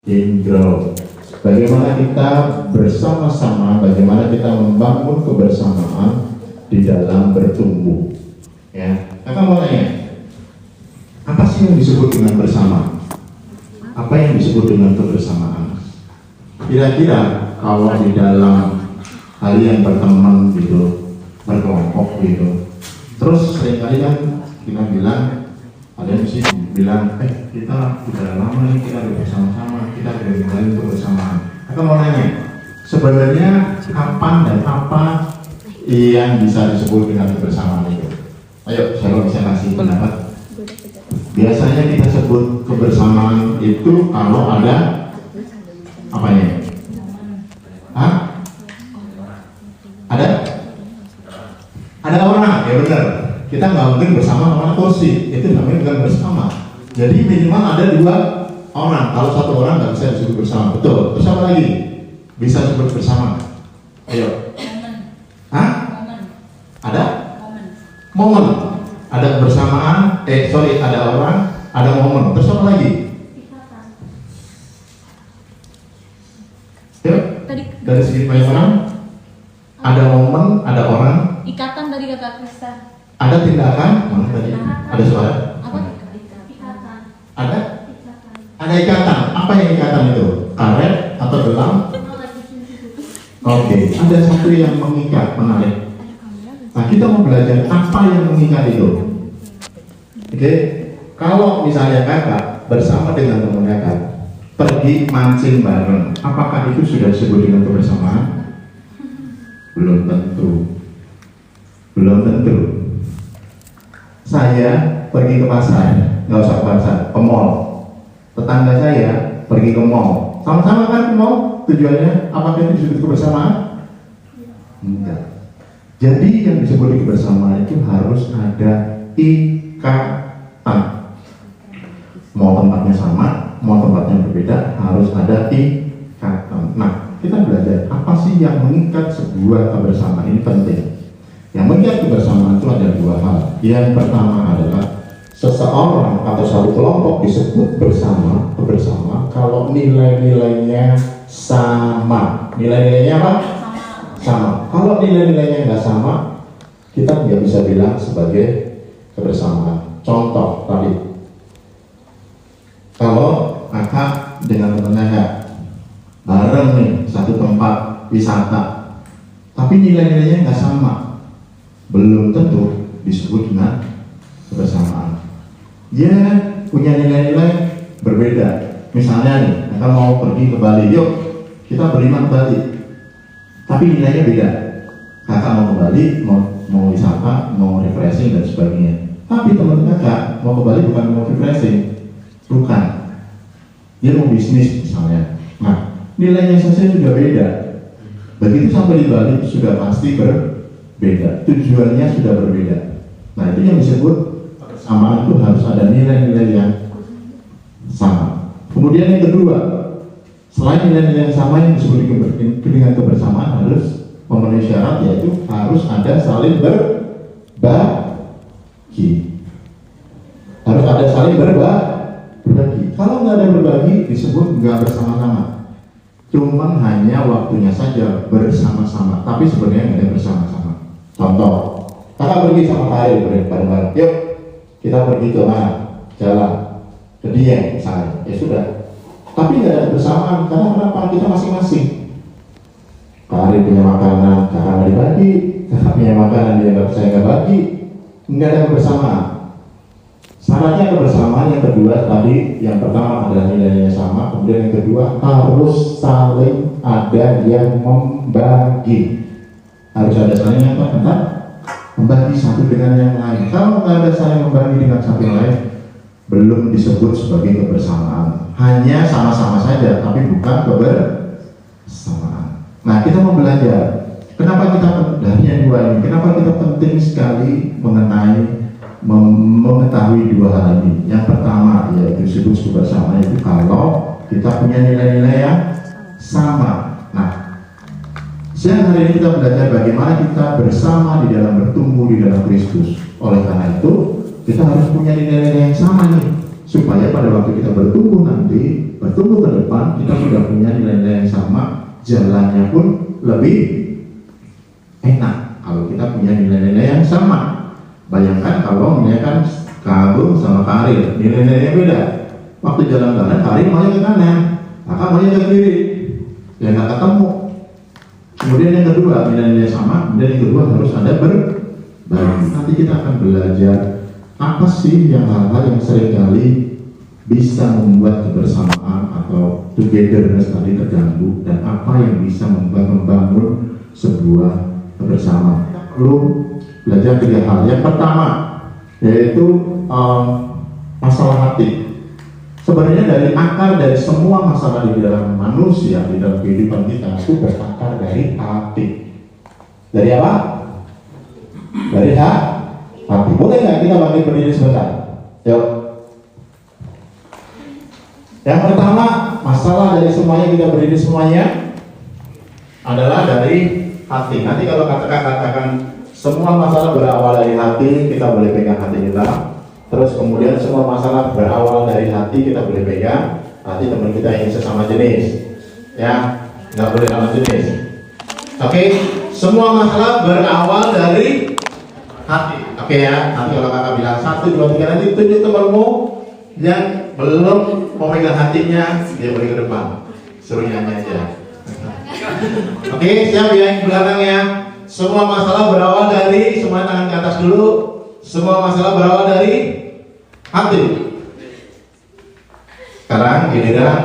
Indro, bagaimana kita bersama-sama, bagaimana kita membangun kebersamaan di dalam bertumbuh. Ya, kakak mau tanya, apa sih yang disebut dengan bersama? Apa yang disebut dengan kebersamaan? Kira-kira kalau di dalam kalian berteman gitu, berkelompok gitu, terus seringkali kan kita bilang, ada yang sih bilang, kita udah lama nih kita udah bersama-sama, kita udah menjalin kebersamaan. Aku mau nanya, sebenarnya kapan dan apa yang bisa disebut dengan kebersamaan itu? Ayo, saya bisa kasih pendapat. Biasanya kita sebut kebersamaan itu kalau ada apanya? Hah? Ada orang, ya benar. Kita nggak mungkin bersama sama kursi, itu namanya bukan bersama. Jadi minimal ada dua orang. Kalau satu orang nggak bisa disebut bersama, betul. Terus apa lagi? Bisa disebut bersama? Ayo. Hah? Ada? Momen. Ada kebersamaan. Ada orang, ada momen. Terus apa lagi? Yuk. Dari segi banyak orang. Ada momen, ada orang. Ikatan dari kata Krista. Ada tindakan. Mana tadi? Ada suara. Apa? Ikatan. Ada? Ada ikatan. Apa yang ikatan itu? Karet atau gelang? Oke. Ada satu yang mengikat, menarik. Nah, kita mau belajar apa yang mengikat itu. Oke. Kalau misalnya kakak bersama dengan teman kakak pergi mancing bareng, apakah itu sudah disebut dengan kebersamaan? Belum tentu. Belum tentu. Saya pergi ke pasar, nggak usah ke pasar, ke mall. Tetangga saya pergi ke mall, sama-sama kan ke mall. Tujuannya apakah itu disebut kebersamaan? Enggak. Jadi yang disebut kebersamaan itu harus ada ikatan. Mau tempatnya sama, mau tempatnya berbeda, harus ada ikatan. Nah, kita belajar apa sih yang mengikat sebuah kebersamaan ini penting. Yang mengikat kebersamaan itu ada dua hal. Yang pertama adalah seseorang atau satu kelompok disebut bersama kalau nilai-nilainya sama. Nilai-nilainya apa? Sama. Kalau nilai-nilainya nggak sama, kita nggak bisa bilang sebagai kebersamaan. Contoh tadi, kalau kakak dengan teman-teman bareng nih satu tempat wisata, tapi nilai-nilainya nggak sama, belum tentu disebut dengan kebersamaan. Dia punya nilai-nilai berbeda. Misalnya nih, kakak mau pergi ke Bali, yuk kita berlima ke Bali, tapi nilainya beda. Kakak mau ke Bali, mau wisata, mau refreshing dan sebagainya. Tapi teman kakak mau ke Bali bukan mau refreshing, bukan. Dia mau bisnis misalnya. Nah, nilainya saja sudah beda. Begitu sampai di Bali sudah pasti berbeda. Tujuannya sudah berbeda. Nah, itu yang disebut kebersamaan, itu harus ada nilai-nilai yang sama. Kemudian yang kedua, selain nilai-nilai yang sama yang disebut dengan kebersamaan harus memenuhi syarat, yaitu harus ada saling berbagi. Harus ada saling berbagi. Kalau nggak ada berbagi disebut nggak bersama-sama. Cuman hanya waktunya saja bersama-sama, tapi sebenarnya nggak ada bersama-sama. Contoh, kakak pergi sama Kail bareng-bareng. Yuk, kita pergi ke mana? Jalan ke Dieng misalnya. Ya sudah. Tapi nggak ada kebersamaan, karena kenapa? Kita masing-masing. Kail punya makanan, kakak nggak dibagi. Kakak punya makanan, dia nggak, saya nggak bagi. Nggak ada kebersamaan. Syaratnya kebersamaan yang kedua tadi, yang pertama adalah nilainya sama, kemudian yang kedua harus saling ada yang membagi. Harus ada saling apa? Membagi satu dengan yang lain. Kalau nggak ada saling membagi dengan satu yang lain, belum disebut sebagai kebersamaan. Hanya sama-sama saja, tapi bukan kebersamaan. Nah, kita mau belajar. Kenapa kita dari yang dua ini? Kenapa kita penting sekali mengetahui dua hal ini? Yang pertama yaitu disebut kebersamaan itu kalau kita punya nilai-nilai yang sama. Nah, siang hari ini kita belajar bagaimana kita bersama di dalam bertumbuh di dalam Kristus. Oleh karena itu, kita harus punya nilai-nilai yang sama nih, supaya pada waktu kita bertumbuh nanti, bertumbuh ke depan, kita sudah punya nilai-nilai yang sama, jalannya pun lebih enak kalau kita punya nilai-nilai yang sama. Bayangkan kalau kan Kagum sama Karir, nilai-nilainya beda. Waktu jalan kanan, Karir maunya ke kanan, Kakak maunya ke kiri, ya nggak ketemu. Kemudian yang kedua, nilai-nilai sama, dan yang kedua harus ada berbagi. Nanti kita akan belajar apa sih yang hal-hal yang seringkali bisa membuat kebersamaan atau togetherness tadi terganggu, dan apa yang bisa membangun sebuah kebersamaan. Kita perlu belajar 3 hal. Yang pertama yaitu masalah hati. Sebenarnya dari akar dari semua masalah di dalam manusia, di dalam kehidupan kita itu berakar dari hati. Dari apa? Dari hati. Boleh nggak kita bangkit berdiri sebentar? Yuk. Yang pertama, masalah dari semuanya kita berdiri semuanya adalah dari hati. Nanti kalau katakan semua masalah berawal dari hati, kita boleh pegang hati kita. Terus kemudian semua masalah berawal dari hati, kita boleh pegang hati teman kita yang sesama jenis. Ya, nggak boleh sama jenis. Oke, semua masalah berawal dari hati. Oke ya, nanti kalau kakak bilang 1, 2, 3, nanti tunjuk temanmu yang belum memegang hatinya, dia boleh ke depan. Suruh nyanyi aja. Oke, siap ya yang belakangnya. Semua masalah berawal dari, semua tangan ke atas dulu. Semua masalah berawal dari hati. Sekarang giliran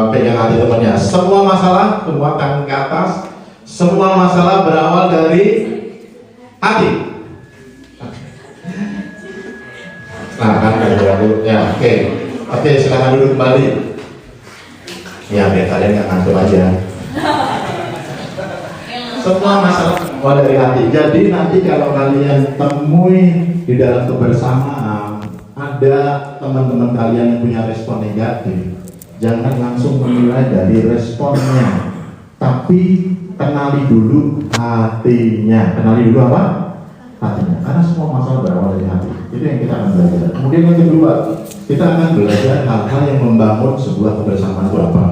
pegang hati temannya. Semua masalah, semua tangan ke atas. Semua masalah berawal dari hati. Nah, kan dulu. Ya, oke, silakan duduk kembali. Ya, biar kalian nggak ngantuk aja. Semua masalah berawal dari hati. Jadi nanti kalau kalian temui di dalam kebersamaan ada teman-teman kalian yang punya respon negatif, jangan langsung menilai dari responnya, tapi kenali dulu hatinya. Kenali dulu apa? Hatinya. Karena semua masalah berawal dari hati. Itu yang kita akan belajar. Kemudian yang kedua, kita akan belajar hal-hal yang membangun sebuah kebersamaan itu apa.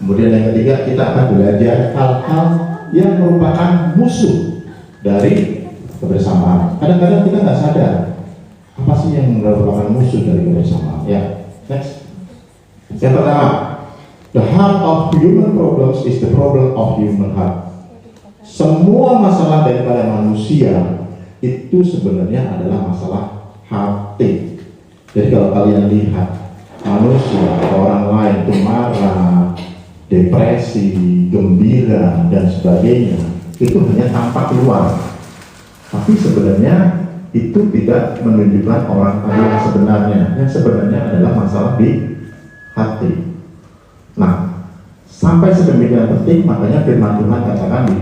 Kemudian yang ketiga, kita akan belajar hal-hal yang merupakan musuh dari kebersamaan. Kadang-kadang kita nggak sadar apa sih yang merupakan musuh dari kebersamaan. Ya, next. Yang pertama, the heart of human problems is the problem of human heart. Semua masalah daripada manusia itu sebenarnya adalah masalah hati. Jadi kalau kalian lihat manusia atau orang lain itu marah, depresi, gembira, dan sebagainya, itu hanya tampak luar, tapi sebenarnya itu tidak menunjukkan orang yang sebenarnya. Yang sebenarnya adalah masalah di hati. Nah, sampai sedemikian penting, makanya firman Tuhan katakan di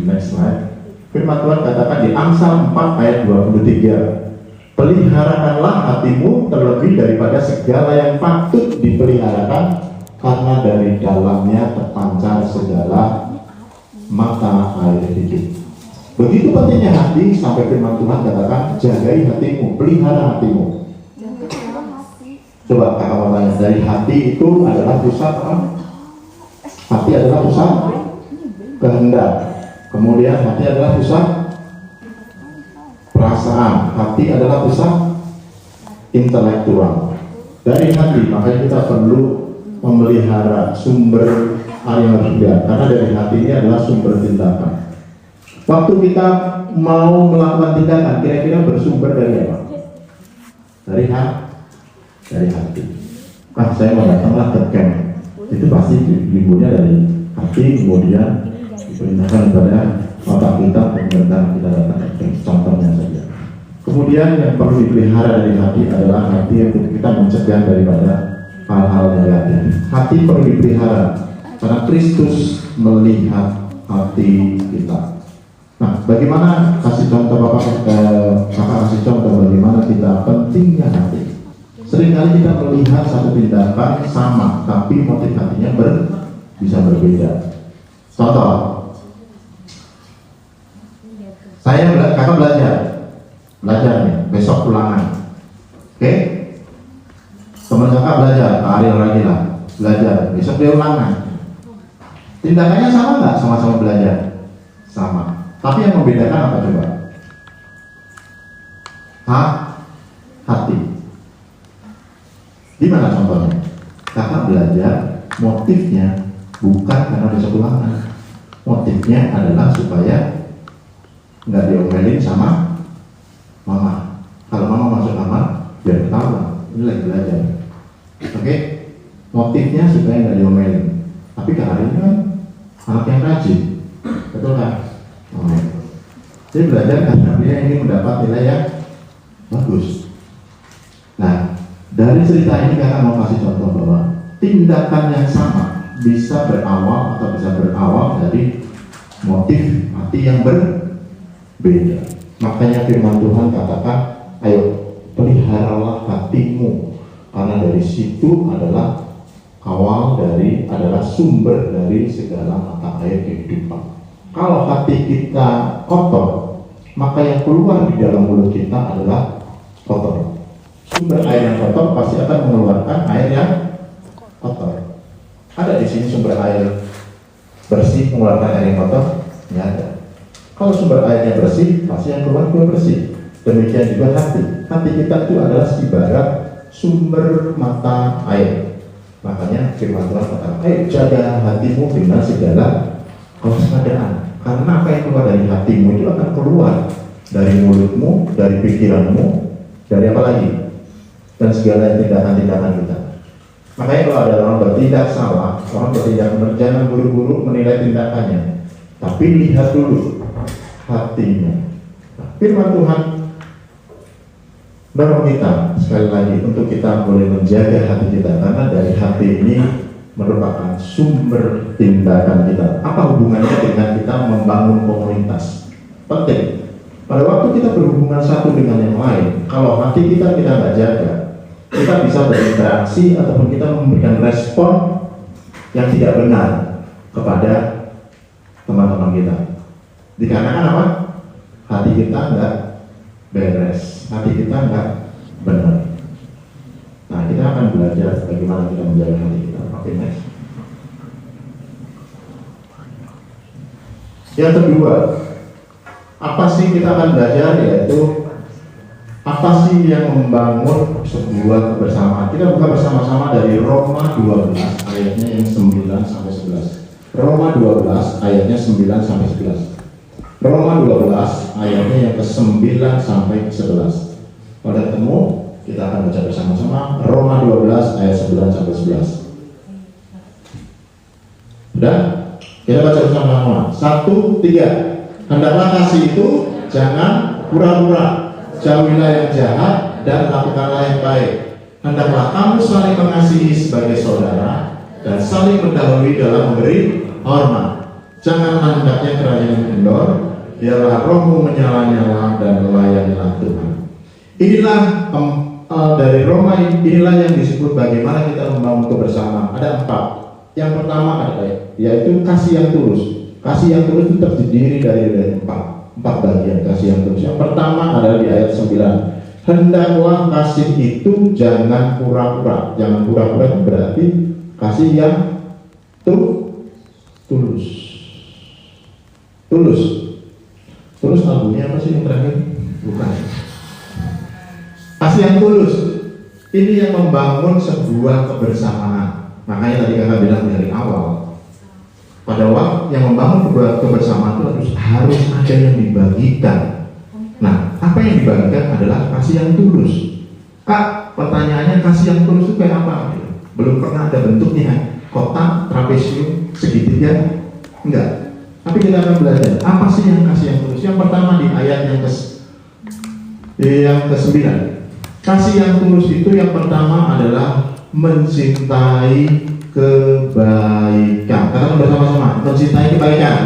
next slide. Firman Tuhan katakan di Amsal 4 ayat 23, peliharakanlah hatimu terlebih daripada segala yang patut dipeliharakan, karena dari dalamnya terpancar segala mata air hidup. Begitu pentingnya hati, sampai firman Tuhan katakan jagai hatimu, pelihara hatimu. Coba kakak mau tanya, dari hati itu adalah pusat apa? Hati adalah pusat kehendak. Kemudian hati adalah pusat perasaan. Hati adalah pusat intelektual. Dari hati, makanya kita perlu memelihara sumber yang harus dilihat, karena dari hati ini adalah sumber tindakan. Waktu kita mau melakukan tindakan, kira-kira bersumber dari apa? Dari hati. Saya mau datanglah ke camp, itu pasti dimulai dari hati, kemudian diperintahkan kepada otak kita, kemudian kita datang ke camp. Contohnya saja. Kemudian yang perlu dipelihara dari hati adalah hati yang kita mencegah daripada hal-hal negatif. Hati perlu dipelihara karena Kristus melihat hati kita. Nah, bagaimana kasih contoh kakak kasih contoh bagaimana kita pentingnya hati. Seringkali kita melihat satu tindakan sama, tapi motif hatinya bisa berbeda. Contoh, kakak belajar nih, besok ulangan, oke? Teman kakak belajar, Kak Ariel lagi lah, belajar, besok dia ulangan. Tindakannya sama nggak? Sama-sama belajar, sama. Tapi yang membedakan apa coba? Hati. Gimana contohnya? Kakak belajar, motifnya bukan karena besok ulangan. Motifnya adalah supaya nggak diomelin sama mama. Kalau mama masuk kamar, biar ketawa. Ini lagi belajar. Oke? Motifnya supaya nggak diomelin. Tapi Kak Ari kan anak yang rajin, betul kan? Dia belajar karena dia ingin mendapat nilai yang bagus. Nah, dari cerita ini kakak mau kasih contoh bahwa tindakan yang sama bisa berawal atau bisa berawal dari motif hati yang berbeda. Makanya firman Tuhan katakan, ayo peliharalah hatimu, karena dari situ adalah adalah sumber dari segala mata air kehidupan. Kalau hati kita kotor, maka yang keluar di dalam mulut kita adalah kotor. Sumber air yang kotor pasti akan mengeluarkan air yang kotor. Ada di sini sumber air bersih mengeluarkan air yang kotor? Tidak ada. Kalau sumber airnya bersih, pasti yang keluar juga bersih. Demikian juga hati. Hati kita itu adalah ibarat sumber mata air. Makanya firman Tuhan katakan, ayo jaga hatimu dengan segala kewaspadaan. Karena apa yang keluar dari hatimu itu akan keluar dari mulutmu, dari pikiranmu, dari apa lagi? Dan segala tindakan-tindakan kita. Makanya kalau ada orang bertindak salah, orang bertindak benar, jangan buru-buru menilai tindakannya, tapi lihat dulu hatinya. Firman Tuhan dorong kita sekali lagi untuk kita boleh menjaga hati kita, karena dari hati ini merupakan sumber tindakan kita. Apa hubungannya dengan kita membangun komunitas? Penting. Pada waktu kita berhubungan satu dengan yang lain, kalau hati kita nggak jaga, kita bisa berinteraksi ataupun kita memberikan respon yang tidak benar kepada teman-teman kita. Dikarenakan apa? Hati kita nggak beres, hati kita nggak benar. Nah, kita akan belajar bagaimana kita menjaga hati kita. Oke, next. Yang kedua, apa sih kita akan belajar, yaitu apa sih yang membangun sebuah kebersamaan. Kita buka bersama-sama dari Roma 12 ayatnya yang 9 sampai 11. Roma 12 ayatnya 9 sampai 11. Roma 12 ayatnya yang ke-9 sampai ke-11. Pada ketemu, kita akan baca bersama-sama Roma 12 ayat 9 sampai 11. Sudah? Kita baca bersama-sama. 1, 3. Hendaklah kasih itu jangan pura-pura. Jauhilah yang jahat dan lakukanlah yang baik. Hendaklah kamu saling mengasihi sebagai saudara dan saling mendahului dalam memberi hormat. Janganlah hendaknya kerajaan kendor, biarlah rohmu menyala-nyala dan melayanilah Tuhan. Inilah dari Roma, inilah yang disebut bagaimana kita membangun kebersamaan. Ada 4. Yang pertama adalah yaitu kasih yang tulus. Kasih yang tulus itu terdiri dari 4 bagian kasih yang tulus. Yang pertama adalah di ayat 9. Hendaklah kasih itu jangan pura-pura. Jangan pura-pura berarti kasih yang tulus. Tulus albumnya apa sih yang terakhir? Bukan. Kasih yang tulus. Ini yang membangun sebuah kebersamaan. Makanya tadi kakak bilang dari awal, pada waktu yang membangun kebersamaan itu harus ada yang dibagikan. Nah, apa yang dibagikan adalah kasih yang tulus. Kak, pertanyaannya kasih yang tulus itu kayak apa? Belum pernah ada bentuknya, kotak, trapesium, segitiga, enggak. Tapi kita akan belajar apa sih yang kasih yang tulus. Yang pertama di ayat yang ke-9. Kasih yang tulus itu yang pertama adalah mencintai kebaikan. Katakan bersama-sama, mencintai kebaikan.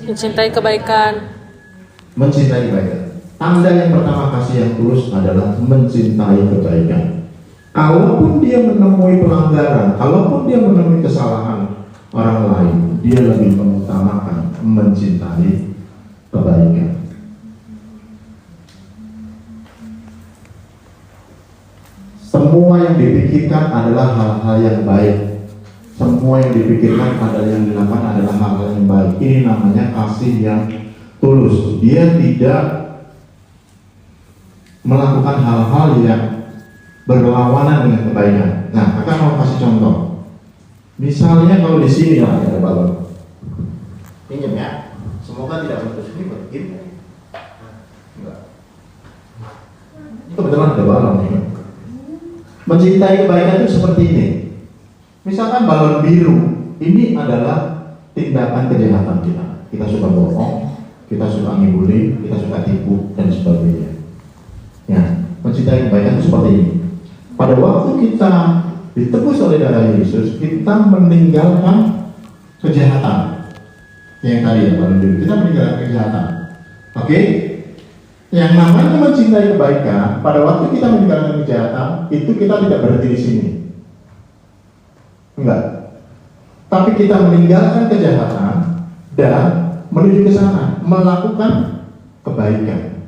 Mencintai kebaikan. Mencintai kebaikan. Tanda yang pertama kasih yang tulus adalah mencintai kebaikan. Kalaupun dia menemui pelanggaran, kalaupun dia menemui kesalahan orang lain, dia lebih mengutamakan mencintai kebaikan. Semua yang dipikirkan adalah hal-hal yang baik. Semua yang dipikirkan adalah yang dilakukan adalah hal-hal yang baik. Ini namanya kasih yang tulus. Dia tidak melakukan hal-hal yang berlawanan dengan kebaikan. Nah, akan mau kasih contoh. Misalnya kalau di sini lah ada balon. Pinjam ya. Semoga tidak putus. Ini begini. Enggak. Itu betulan ada balon. Mencintai kebaikan itu seperti ini. Misalkan balon biru, ini adalah tindakan kejahatan kita. Kita suka bohong, kita suka ngibulin, kita suka tipu dan sebagainya. Ya, mencintai kebaikan itu seperti ini. Pada waktu kita ditebus oleh darah Yesus, kita meninggalkan kejahatan. Yang tadi ya, balon biru, kita meninggalkan kejahatan. Oke? Yang namanya mencintai kebaikan, pada waktu kita meninggalkan kejahatan, itu kita tidak berhenti di sini. Enggak. Tapi kita meninggalkan kejahatan dan menuju ke sana, melakukan kebaikan.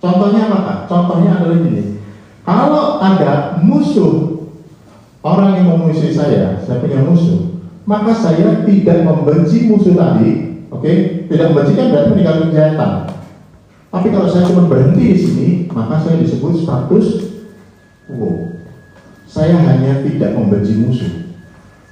Contohnya apa, Kak? Contohnya adalah gini. Kalau ada musuh, orang yang memusuhi saya punya musuh, maka saya tidak membenci musuh tadi, oke? Tidak membenci kan berarti meninggalkan kejahatan. Tapi kalau saya cuma berhenti di sini, maka saya disebut status saya hanya tidak membenci musuh,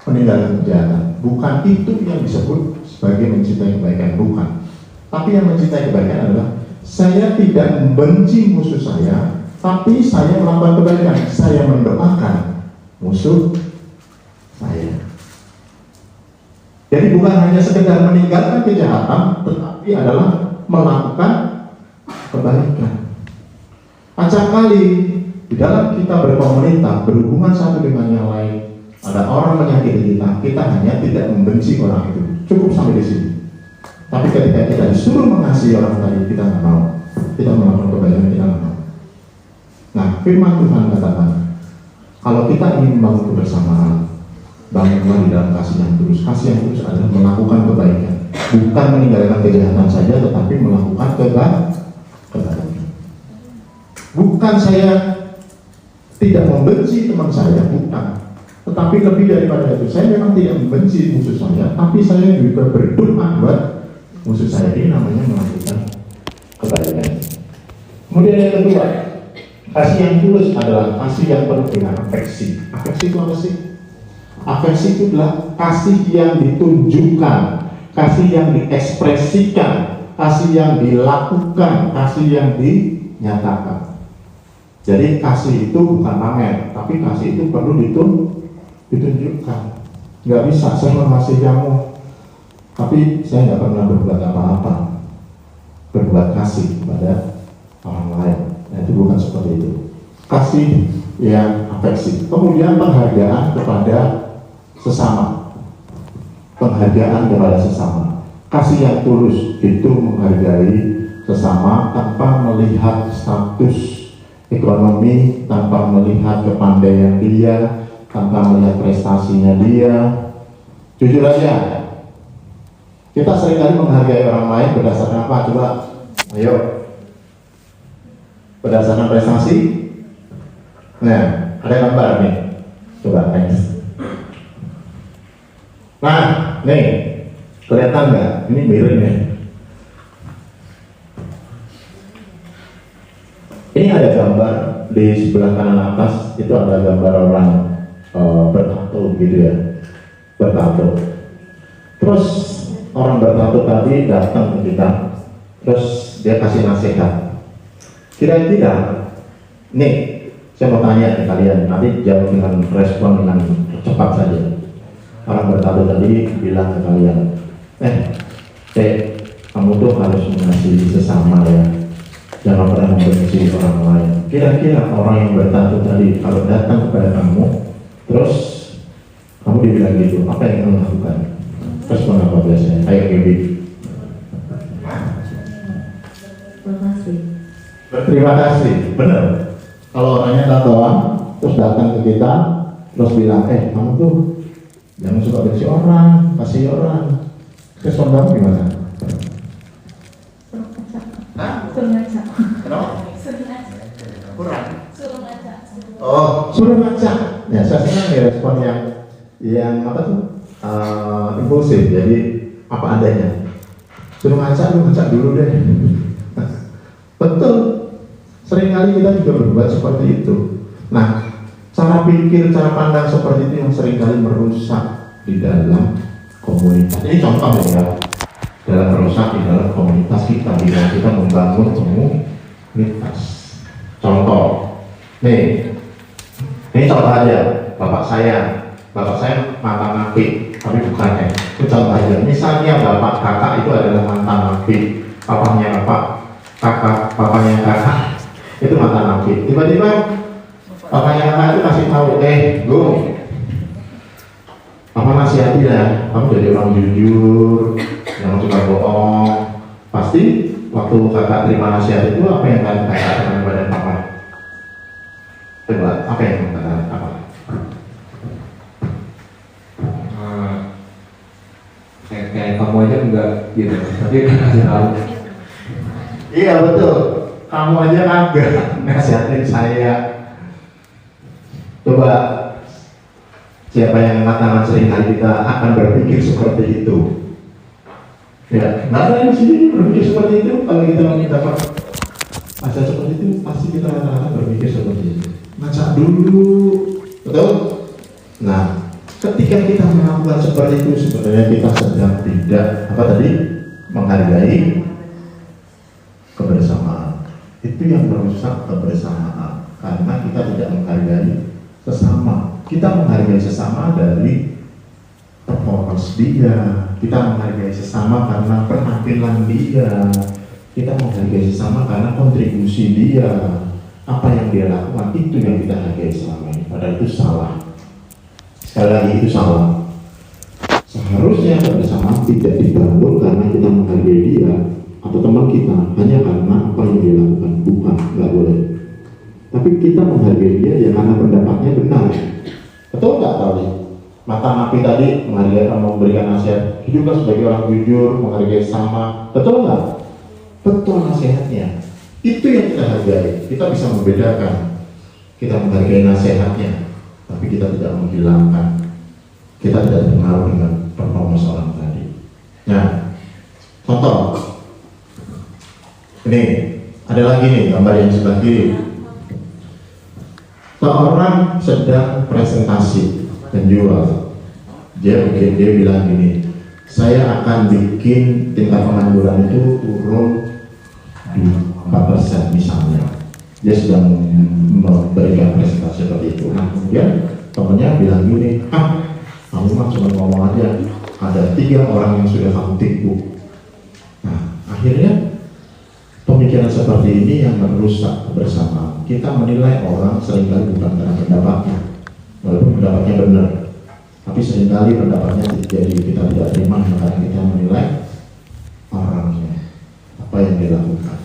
meninggalkan kejahatan. Bukan itu yang disebut sebagai mencintai kebaikan, bukan. Tapi yang mencintai kebaikan adalah saya tidak membenci musuh saya, tapi saya melakukan kebaikan. Saya mendoakan musuh saya. Jadi bukan hanya sekedar meninggalkan kejahatan, tetapi adalah melakukan kebaikan. Acap kali di dalam kita berkomunitas, berhubungan satu dengan yang lain, ada orang menyakiti kita, kita hanya tidak membenci orang itu. Cukup sampai di sini. Tapi ketika kita disuruh mengasihi orang tadi, kita nggak mau. Kita melakukan kebaikan, kita nggak mau. Nah, firman Tuhan katakan, kalau kita ingin membangun kebersamaan, bangunlah di dalam kasih yang tulus. Kasih yang tulus adalah melakukan kebaikan, bukan meninggalkan kejahatan saja, tetapi melakukan kebaikan. Bukan saya tidak membenci teman saya, bukan. Tetapi lebih daripada itu, saya memang tidak membenci musuh saya, tapi saya juga berdoa buat musuh saya. Ini namanya melakukan kebaikan. Kemudian yang kedua, kasih yang tulus adalah kasih yang penuh dengan afeksi. Afeksi itu apa sih? Afeksi itu adalah kasih yang ditunjukkan, kasih yang diekspresikan, kasih yang dilakukan, kasih yang dinyatakan. Jadi kasih itu bukan pamer, tapi kasih itu perlu ditunjukkan. Nggak bisa saya mengasihi kamu, tapi saya nggak pernah berbuat apa-apa, berbuat kasih kepada orang lain. Nah, itu bukan seperti itu. Kasih yang afeksi. Kemudian penghargaan kepada sesama. Penghargaan kepada sesama. Kasih yang tulus itu menghargai sesama tanpa melihat status ekonomi, tanpa melihat kepandaian dia, tanpa melihat prestasinya dia. Jujur aja, kita seringkali menghargai orang lain berdasarkan apa? Coba, ayo. Berdasarkan prestasi. Nah, ada gambar nih. Coba next. Nah, nih, kelihatan nggak? Ini miring nih. Ini ada gambar di sebelah kanan atas, itu ada gambar orang bertato gitu ya, bertato. Terus orang bertato tadi datang ke kita, terus dia kasih nasihat. Kira-kira, nih, saya mau tanya ke kalian, nanti jawab dengan respon dengan cepat saja. Orang bertato tadi bilang ke kalian, kamu tuh harus mengasihi sesama ya. Jangan pernah membenci orang lain. Kira-kira orang yang bertato tadi kalau datang kepada kamu, terus kamu dibilang gitu, apa yang kamu lakukan? Respon apa biasanya? Ayo Gaby. Terima kasih. Berterima kasih, benar. Kalau orangnya tatoan, terus datang ke kita, terus bilang, kamu tuh jangan suka benci orang, kasih orang. Respon kamu gimana? Suruh ngaca. Kenapa? Suruh ngaca. Kurang. Suruh ngaca. Oh, suruh ngajak. Ya, saya senang ya respon yang apa tuh? Impulsif. Jadi apa adanya. Suruh ngajak, lu ngajak dulu deh. Betul. Seringkali kita juga berbuat seperti itu. Nah, cara pikir, cara pandang seperti itu yang seringkali merusak di dalam komunitas. Ini contoh ya, dalam merusak di dalam komunitas kita, bila kita membangun komunitas. Contoh, nih, ini contoh aja. Bapak saya mantan napi, tapi bukannya. Itu contoh aja. Misalnya bapak kakak itu adalah mantan napi, papanya papanya kakak itu mantan napi. Tiba-tiba papanya kakak itu kasih tahu, Gu, apa nasihati ya, kamu jadi orang jujur, jangan suka bohong. Pasti waktu kakak terima nasihat itu apa yang kakak katakan kepada papa? Coba, apa yang kakak katakan? Apa? Kayak kamu aja enggak gitu, tapi kan kasih tahu. Iya betul, kamu aja kagak nasihatin saya. Coba, siapa yang mengatakan seringkali kita akan berpikir seperti itu? Ya, nggak ada di sini berpikir seperti itu. Kalau kita dapat aja seperti itu, pasti kita akan berpikir seperti itu. Ngajak dulu, betul? Nah, ketika kita melakukan seperti itu, sebenarnya kita sedang tidak apa tadi menghargai kebersamaan. Itu yang merusak kebersamaan karena kita tidak menghargai sesama. Kita menghargai sesama dari performance dia, kita menghargai sesama karena penampilan dia, kita menghargai sesama karena kontribusi dia, apa yang dia lakukan, itu yang kita hargai selama ini. Padahal itu salah. Sekali lagi itu salah. Seharusnya kebersamaan tidak dibangun karena kita menghargai dia atau teman kita hanya karena apa yang dia lakukan, bukan, nggak boleh. Tapi kita menghargai dia ya karena pendapatnya benar. Betul nggak tadi? Mata napi tadi menghargai, memberikan nasihat juga sebagai orang jujur, menghargai sama. Betul nggak? Betul nasihatnya. Itu yang kita hargai. Kita bisa membedakan. Kita menghargai nasihatnya, tapi kita tidak menghilangkan. Kita tidak terpengaruh dengan performa seorang tadi. Nah, contoh. Ini ada lagi nih gambar yang sebelah kiri. Seorang sedang presentasi penjual, dia bilang gini, saya akan bikin tingkat pengangguran itu turun di 4% misalnya. Dia sedang memberikan presentasi seperti itu. Nah, kemudian temannya bilang gini, kamu mah cuma ngomong aja, ada 3 orang yang sudah kamu tipu. Nah, akhirnya pemikiran seperti ini yang merusak kebersamaan. Kita menilai orang seringkali bukan karena pendapatnya, walaupun pendapatnya benar, tapi seringkali pendapatnya jadi kita tidak terima karena kita menilai orangnya, apa yang dilakukan.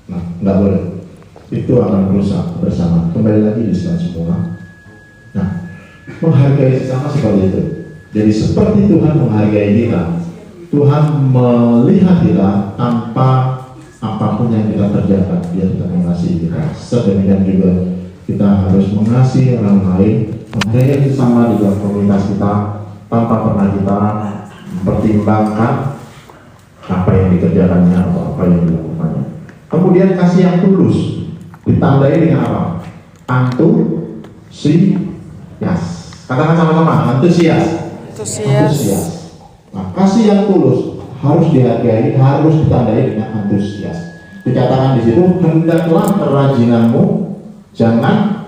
Nah, nggak boleh. Itu akan merusak kebersamaan. Kembali lagi di semua. Nah, menghargai sesama seperti itu. Jadi seperti Tuhan menghargai kita, Tuhan melihat kita tanpa apapun yang kita kerjakan, dia tetap mengasihi kita. Sedemikian juga kita harus mengasihi orang lain, menghargai sesama di dalam komunitas kita tanpa pernah kita mempertimbangkan apa yang dikerjakannya atau apa yang dilakukannya. Kemudian kasih yang tulus ditandai dengan apa? Antusias. Katakan sama-sama, antusias. Nah, kasih yang tulus harus dihargai, harus ditandai dengan antusias. Dikatakan di situ, hendaklah kerajinanmu jangan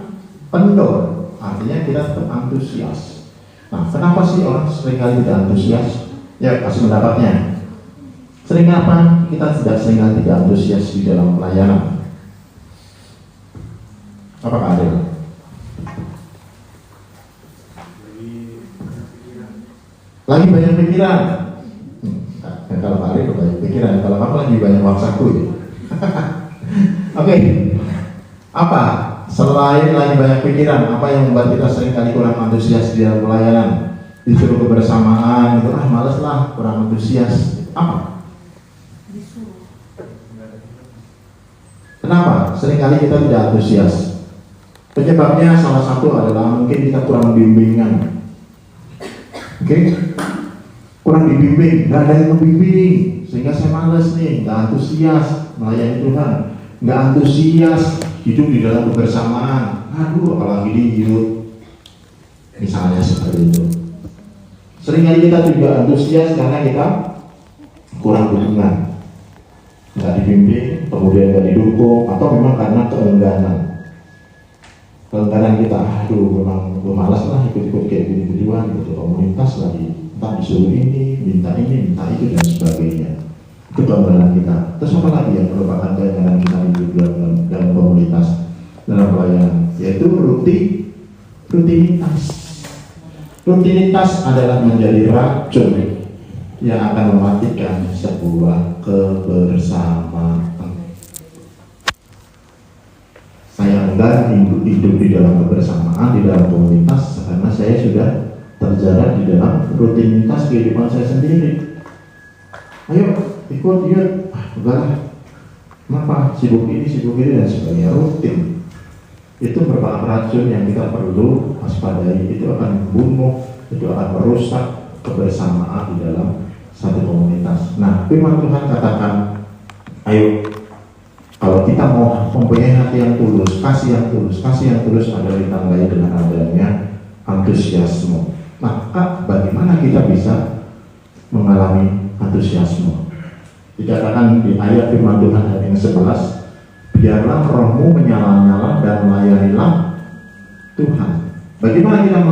kendor. Artinya kita tetap antusias. Nah, kenapa sih orang seringkali tidak antusias? Ya, kasih pendapatnya. Sering apa? Kita seringkali tidak antusias di dalam pelayanan. Apakah ada? Lagi banyak pikiran. Dan kalau Pak Ari banyak pikiran, kalau kamu lagi banyak uang saku ya. Oke. Apa? Selain lagi banyak pikiran, apa yang membuat kita seringkali kurang antusias di dalam pelayanan? Disuruh kebersamaan, itu malas lah, kurang antusias. Apa? Kenapa? Seringkali kita tidak antusias. Penyebabnya salah satu adalah mungkin kita kurang bimbingan. Oke? Kurang dibimbing, nggak ada yang membimbing, sehingga saya males nih, nggak antusias melayani Tuhan, nggak antusias hidup di dalam kebersamaan. Aduh, apalagi di hidup, misalnya seperti itu. Seringkali kita juga antusias karena kita kurang dukungan, nggak dibimbing, kemudian nggak didukung, atau memang karena keengganan kita. Aduh, memang gue malas lah ikut-ikut kayak gini-gituan gitu, komunitas lagi, entah disuruh ini, minta itu dan sebagainya. Itu gambaran kita. Terus apa lagi yang merupakan gambaran kita hidup dalam komunitas, dalam pelayanan, yaitu rutinitas. Rutinitas adalah menjadi racun yang akan mematikan sebuah kebersamaan. Saya enggan hidup di dalam kebersamaan, di dalam komunitas, karena saya sudah terjarak di dalam rutinitas kehidupan saya sendiri. Ayo ikut, enggak, kenapa sibuk ini dan sebagainya, rutin. Itu merupakan racun yang kita perlu waspadai. Itu akan membunuh, itu akan merusak kebersamaan di dalam satu komunitas. Nah, firman Tuhan katakan, ayo, kalau kita mau mempunyai hati yang tulus, kasih yang tulus adalah ditandai dengan adanya antusiasme. Maka bagaimana kita bisa mengalami antusiasme? Dikatakan di ayat firman Tuhan ayat yang 11, biarlah rohmu menyala-nyala dan melayanilah Tuhan. Bagaimana kita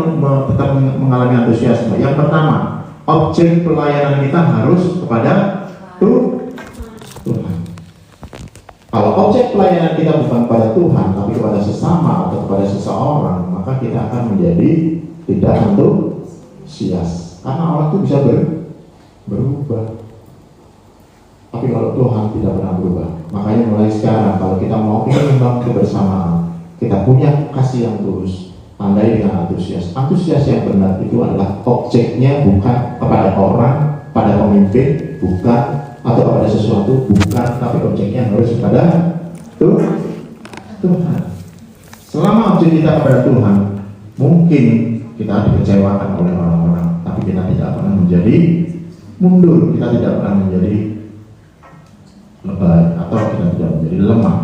tetap mengalami antusiasme? Yang pertama, objek pelayanan kita harus kepada Tuhan. Kalau objek pelayanan kita bukan pada Tuhan, tapi kepada sesama atau kepada seseorang, maka kita akan menjadi tidak antusias. Karena orang itu bisa berubah. Tapi kalau Tuhan tidak pernah berubah, makanya mulai sekarang kalau kita mau membangun kebersamaan, kita punya kasih yang tulus, tandai dengan antusias. Antusias yang benar itu adalah objeknya bukan kepada orang, pada pemimpin, bukan, atau pada sesuatu, bukan, tapi objeknya harus kepada Tuhan. Selama objek kita kepada Tuhan, mungkin kita dikecewakan oleh orang-orang, tapi kita tidak pernah menjadi mundur, kita tidak pernah menjadi lebay, atau kita tidak menjadi lemah,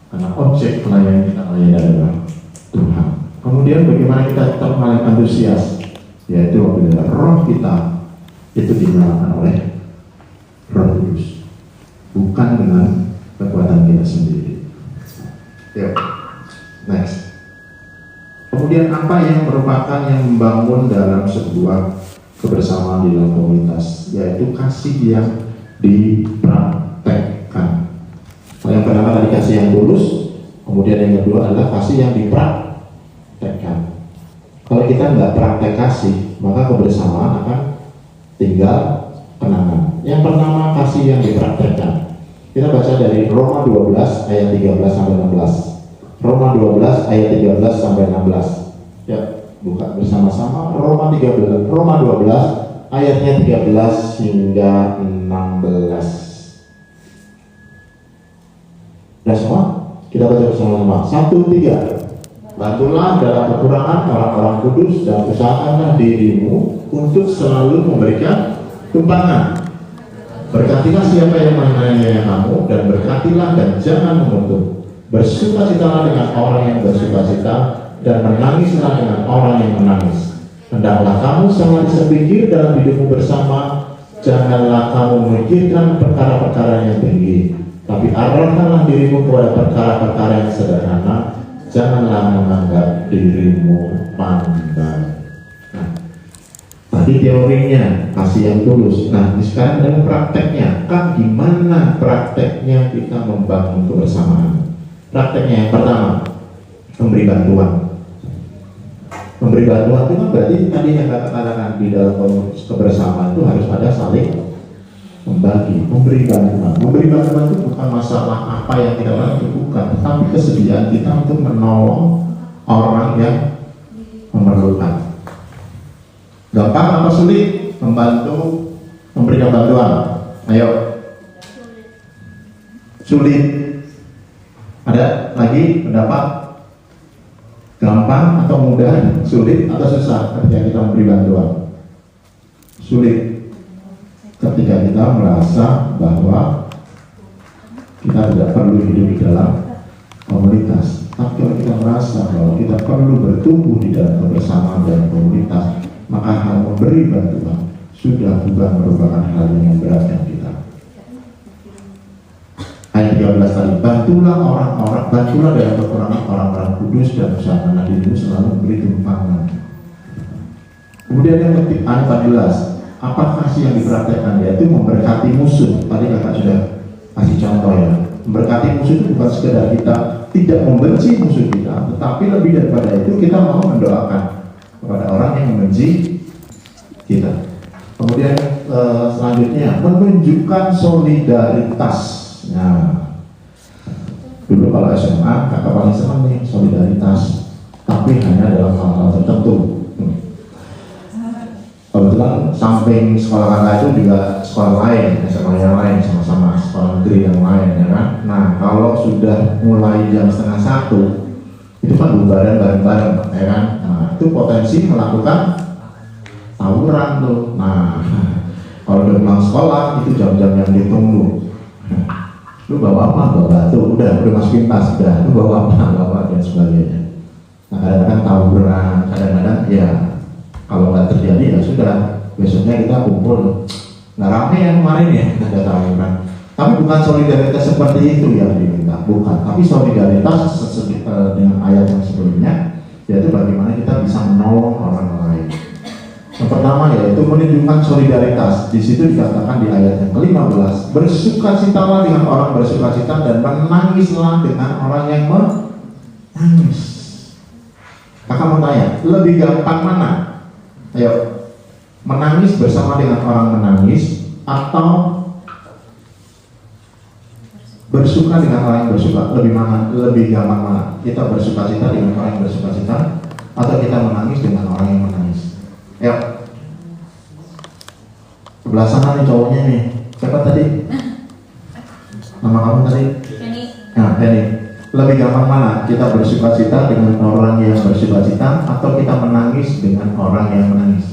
karena objek pelayanan kita adalah Tuhan. Kemudian bagaimana kita tetap mengalami antusias, yaitu apabila roh kita itu dinyalakan oleh Roh Kudus, bukan dengan kekuatan kita sendiri. Yuk, next. Kemudian apa yang merupakan yang membangun dalam sebuah kebersamaan di dalam komunitas, yaitu kasih yang dipraktekkan. Yang pertama tadi kasih yang tulus, kemudian yang kedua adalah kasih yang dipraktekkan. Kalau kita nggak praktek kasih, maka kebersamaan akan tinggal kenangan. Yang pertama kasih yang dipraktekkan. Kita baca dari Roma 12 ayat 13 sampai 16. Roma 12 ayat 13 sampai 16. Ya, buka bersama-sama Roma 12 ayatnya 13 hingga 16. Sudah semua? Kita baca bersama-sama. 1, 3. Bantulah dalam kekurangan orang-orang kudus dan usahakanlah dirimu untuk selalu memberikan tumpangan. Berkatilah siapa yang menganiaya kamu, dan berkatilah dan jangan mengutuk. Bersukacitalah dengan orang yang bersukacita, dan menangislah dengan orang yang menangis. Hendaklah kamu sangat sepikir dalam hidupmu bersama. Janganlah kamu memikirkan perkara-perkara yang tinggi, tapi arahkanlah dirimu kepada perkara-perkara yang sederhana. Janganlah menganggap dirimu pandai. Tadi teorinya, kasih yang tulus. Nah, sekarang adalah prakteknya. Kak, gimana prakteknya kita membangun kebersamaan? Prakteknya yang pertama, memberi bantuan. Memberi bantuan itu kan berarti tadi yang katakan di dalam kebersamaan itu harus ada saling membagi, memberi bantuan. Memberi bantuan itu bukan masalah apa yang kita lakukan, bukan, tetapi kesediaan kita untuk menolong orang yang memerlukan. Gampang apa sulit membantu, memberikan bantuan? Ayo. Sulit. Ada lagi pendapat? Gampang atau mudah, sulit atau susah ketika kita memberi bantuan? Sulit ketika kita merasa bahwa kita tidak perlu hidup di dalam komunitas. Tapi kalau kita merasa bahwa kita perlu bertumbuh di dalam kebersamaan dan komunitas, maka hal memberi bantuan sudah bukan merupakan hal yang memberatkan kita. Ayat 13 tadi, bantulah dalam kekurangan orang-orang kudus dan usahakanlah dirimu selalu memberi tumpangan. Kemudian yang ketiga, ayat 14, apa kasih yang diperhatikan? Yaitu memberkati musuh. Tadi kakak sudah kasih contoh ya. Memberkati musuh itu bukan sekedar kita tidak membenci musuh kita, tetapi lebih daripada itu kita mau mendoakan kepada orang yang membenci kita. Kemudian selanjutnya menunjukkan solidaritas. Nah, dulu kalau SMA kakak paling senang nih solidaritas, tapi hanya dalam hal-hal tertentu. Kebetulan samping sekolah kakak itu juga sekolah lain, SMA yang lain, sama-sama sekolah negeri yang lain, ya kan. Nah, kalau sudah mulai jam 12:30 itu kan bubaran bareng-bareng, ya kan. Nah, itu potensi melakukan tawuran tuh. Nah, kalau udah pulang sekolah itu jam-jam yang ditunggu. Lu bawa apa? Bawa batu, udah masukin tas, udah. Lu bawa apa? Dan sebagainya. Nah, kadang-kadang tawuran, kadang-kadang ya kalau nggak terjadi ya sudah, besoknya kita kumpul. Nggak rame yang kemarin ya, ada tawuran. Tapi bukan solidaritas seperti itu yang diminta, bukan. Tapi solidaritas dengan ayat yang sebelumnya, yaitu bagaimana kita bisa menolong orang lain. Yang pertama yaitu menunjukkan solidaritas. Di situ dikatakan di ayat yang ke-15, bersukacitalah dengan orang bersukacita dan menangislah dengan orang yang menangis. Kakak mau tanya, lebih gampang mana? Ayo, menangis bersama dengan orang menangis atau bersuka dengan orang yang bersuka? Lebih gampang mana? Kita bersukacita dengan orang yang bersukacita atau kita menangis dengan orang yang menangis? Ayo, sebelah sana nih cowoknya nih. Siapa tadi? Nama kamu tadi? Penny. Nah, Penny. Lebih gampang mana? Kita bersukacita dengan orang yang bersukacita atau kita menangis dengan orang yang menangis?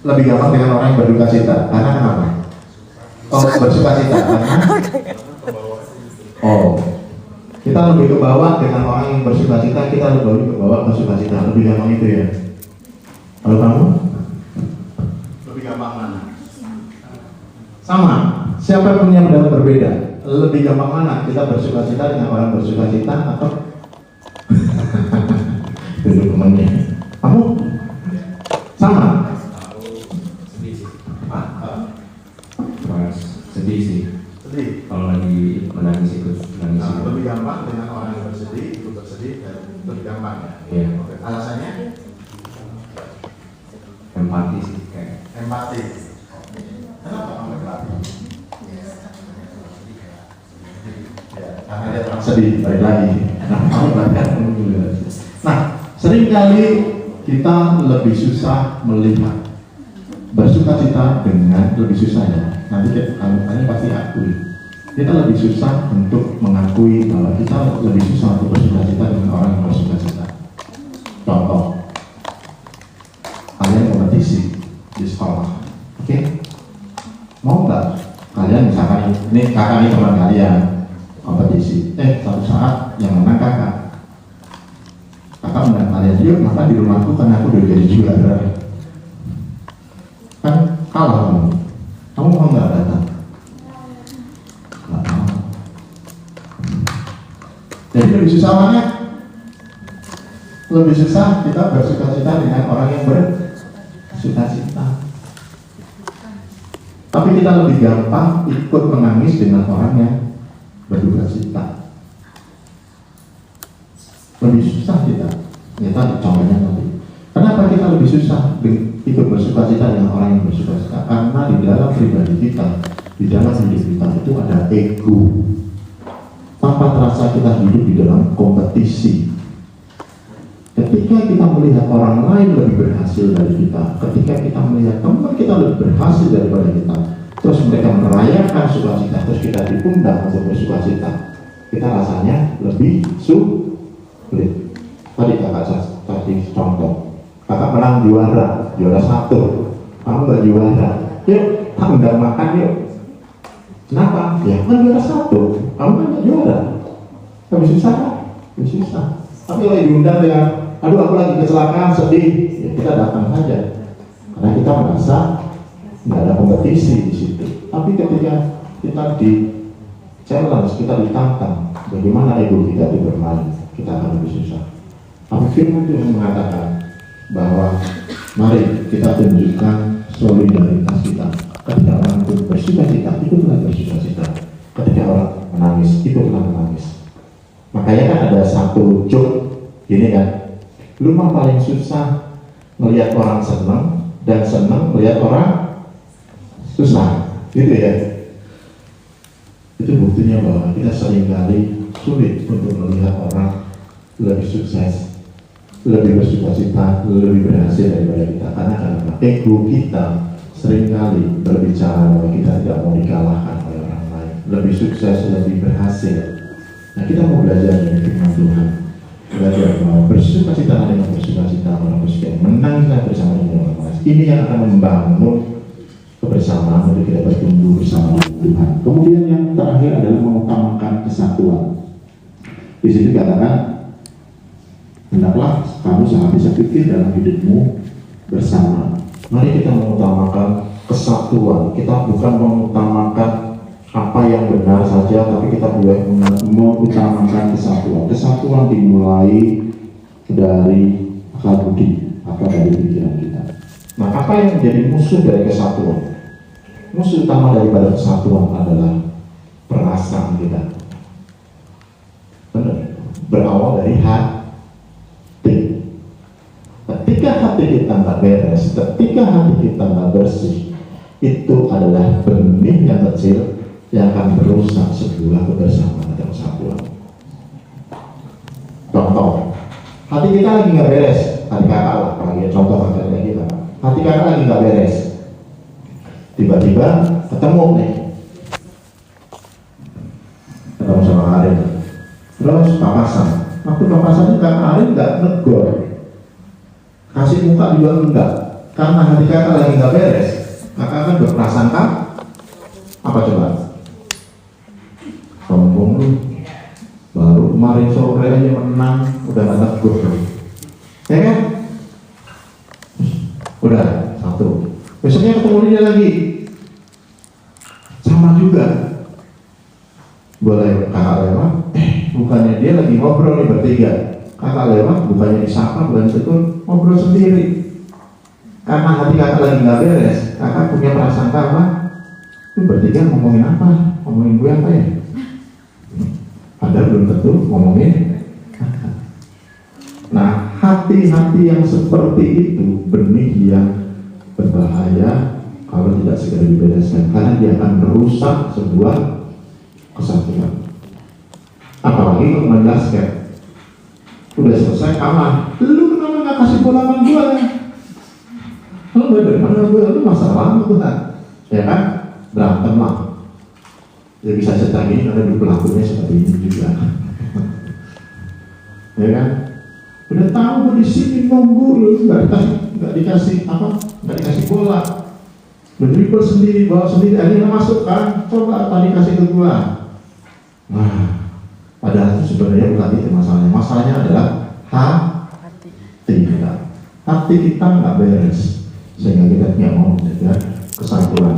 Lebih gampang dengan orang yang berdukacita. Karena kenapa? Oh, bersukacita. Karena kita lebih ke bawah dengan orang yang bersukacita, kita lebih ke bawah bersukacita. Lebih gampang itu ya. Kalau kamu? Lebih gampang mana? Sama. Siapa yang punya pendapat berbeda? Lebih gampang mana? Kita bersukacita dengan orang bersukacita atau duduk temannya? Kamu? Sama. Sedih sih. Sedih. Kalau lagi menangis ikut menangis. Nah, lebih gampang dengan orang yang bersedih, ikut bersedih, dan lebih gampang ya. Iya. Oke. Alasannya? Empati sih kayak. Empati. Kenapa kamu empati? Ya, karena dia orang sedih, balik lagi. Nah, kamu bahkan juga. Nah, seringkali kita lebih susah melihat bersukacita dengan lebih susah ya. Nanti kamu tanya pasti akui. Kita lebih susah untuk mengakui bahwa kita lebih susah untuk bersukacita dengan orang yang bersukacita. Contoh, kalian kompetisi di sekolah, oke? Mau nggak kalian misalkan ini kakak ini teman kalian kompetisi, suatu saat yang menang kakak undang kalian, yuk maka di rumahku karena aku udah jadi juara. Kan kalah kamu mau nggak datang? Nggak mau. Jadi lebih susah mana? Lebih susah kita bersukacita dengan orang yang bersukacita. Tapi kita lebih gampang ikut menangis dengan orang yang berdukacita. Lebih susah kita. Kita contohnya nanti. Kenapa kita lebih susah ikut bersukacita dengan orang yang bersukacita? Karena di dalam pribadi kita, di dalam hidup kita itu ada ego. Tanpa terasa kita hidup di dalam kompetisi. Ketika kita melihat orang lain lebih berhasil dari kita, ketika kita melihat teman kita lebih berhasil daripada kita, terus mereka merayakan sukacita, terus kita diundang untuk bersukacita, kita rasanya lebih sulit. Tadi kakak tadi contoh, kakak menang juara 1, kamu nggak juara, yuk tak undang makan yuk. Kenapa? Ya kan juara 1, kamu kan nggak juara, lebih susah kan? Lebih susah. Tapi kalau diundang dengan, aduh aku lagi kecelakaan sedih, ya kita datang saja, karena kita merasa nggak ada kompetisi di situ. Tapi ketika kita di challenge, kita ditantang, bagaimana ego kita itu bermain, kita akan lebih susah. Tapi firman Tuhan mengatakan bahwa mari kita tunjukkan solidaritas kita. Ketika orang itu bersukacita, ikutlah bersukacita. Ketika orang menangis, ikutlah menangis. Makanya kan ada satu joke gini kan, lu mah paling susah melihat orang senang dan senang melihat orang susah, gitu ya. Itu buktinya bahwa kita seringkali sulit untuk melihat orang lebih sukses, lebih bersukacita, lebih berhasil daripada kita. Karena ego kita seringkali berbicara bahwa kita tidak mau dikalahkan oleh orang lain, lebih sukses, lebih berhasil. Nah, kita mau belajar dari firman Tuhan, belajar bahwa bersukacita dengan bersukacita, orang bersukacita, menanglah bersama dengan orang lain. Ini yang akan membangun kebersamaan untuk kita bertumbuh bersama Tuhan. Kemudian yang terakhir adalah mengutamakan kesatuan. Di sini katakan, hendaklah kamu sehabis pikir dalam hidupmu bersama. Mari kita mengutamakan kesatuan. Kita bukan mengutamakan apa yang benar saja, tapi kita boleh mengutamakan kesatuan. Kesatuan dimulai dari akal budi atau dari pikiran kita. Nah, apa yang menjadi musuh dari kesatuan? Musuh utama daripada kesatuan adalah perasaan kita. Benar? Berawal dari hati. Ketika hati kita nggak beres, ketika hati kita nggak bersih, itu adalah benih yang kecil yang akan merusak sebuah kebersamaan atau kesatuan. Contoh, hati kita lagi nggak beres, hati kakak lah, apalagi contoh kakaknya kita. Hati kakak lagi nggak beres, tiba-tiba ketemu nih, ketemu sama Arin, terus papasan. Waktu papasan itu kakak Arin nggak negor, kasih muka juga enggak, karena hati kakak lagi nggak beres. Kakak kan berprasangka apa coba? Sombong lu, baru kemarin sore aja menang, udah nggak negur, ya kan? Udah satu, besoknya ketemu dia lagi, sama juga. Boleh kakak lewat, bukannya dia lagi ngobrol nih bertiga. Kakak lewat, bukannya disapa, bukan betul, ngobrol sendiri. Karena hati kakak lagi nggak beres, kakak punya perasaan apa? Lu bertiga ngomongin apa? Ngomongin gue apa ya? Padahal belum tentu ngomongin. Nah, hati-hati yang seperti itu benih yang berbahaya kalau tidak segera dibereskan, karena dia akan merusak sebuah kesatuan. Apalagi kalau main basket, udah selesai kalah, lu kenapa nggak kasih bola sama gue? Lu dari mana gue? Lu masalah lu kan? Ya kan? Berantem lah. Ya bisa cerita gini karena di pelakunya seperti ini juga. Ya kan? Udah tahu gue di sini nunggu, nggak dikasih bola. Berdribble sendiri, bawa sendiri, akhirnya masuk kan? Coba tadi kasih ke gua. Nah, padahal itu sebenarnya bukan itu masalahnya. Masalahnya adalah hati kita. Hati kita nggak beres, sehingga kita tidak mau menjaga kesatuan.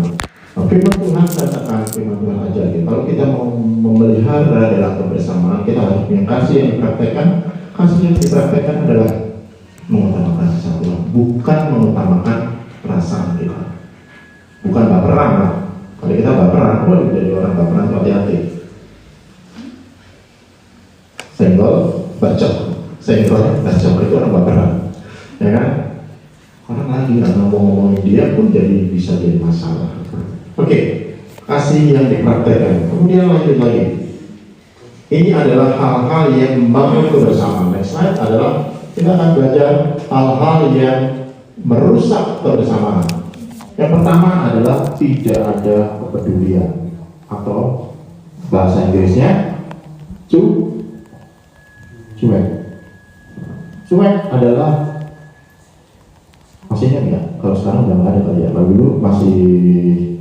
Firman Tuhan katakan, firman Tuhan ajarkan, kalau kita mau memelihara dalam kebersamaan, kita harus punya kasih yang dipraktekkan. Kasih yang dipraktekkan adalah mengutamakan kesatuan, bukan mengutamakan perasaan kita. Bukan baperan lah. Kalau kita baperan, jadi orang baperan, hati-hati. Senggol, bacok. Senggol, bacok, itu orang baperan. Ya kan? Orang lagi nggak ngomong-ngomongin dia pun bisa jadi masalah. Oke, kasih yang dipraktekkan. Kemudian lanjut lagi. Ini adalah hal-hal yang membangun kebersamaan. Next slide adalah kita akan belajar hal-hal yang merusak kebersamaan. Yang pertama adalah tidak ada kepedulian, atau bahasa Inggrisnya cuek. Cuek adalah, masih ingat nggak? Kalau sekarang udah nggak ada kali ya. Kalau dulu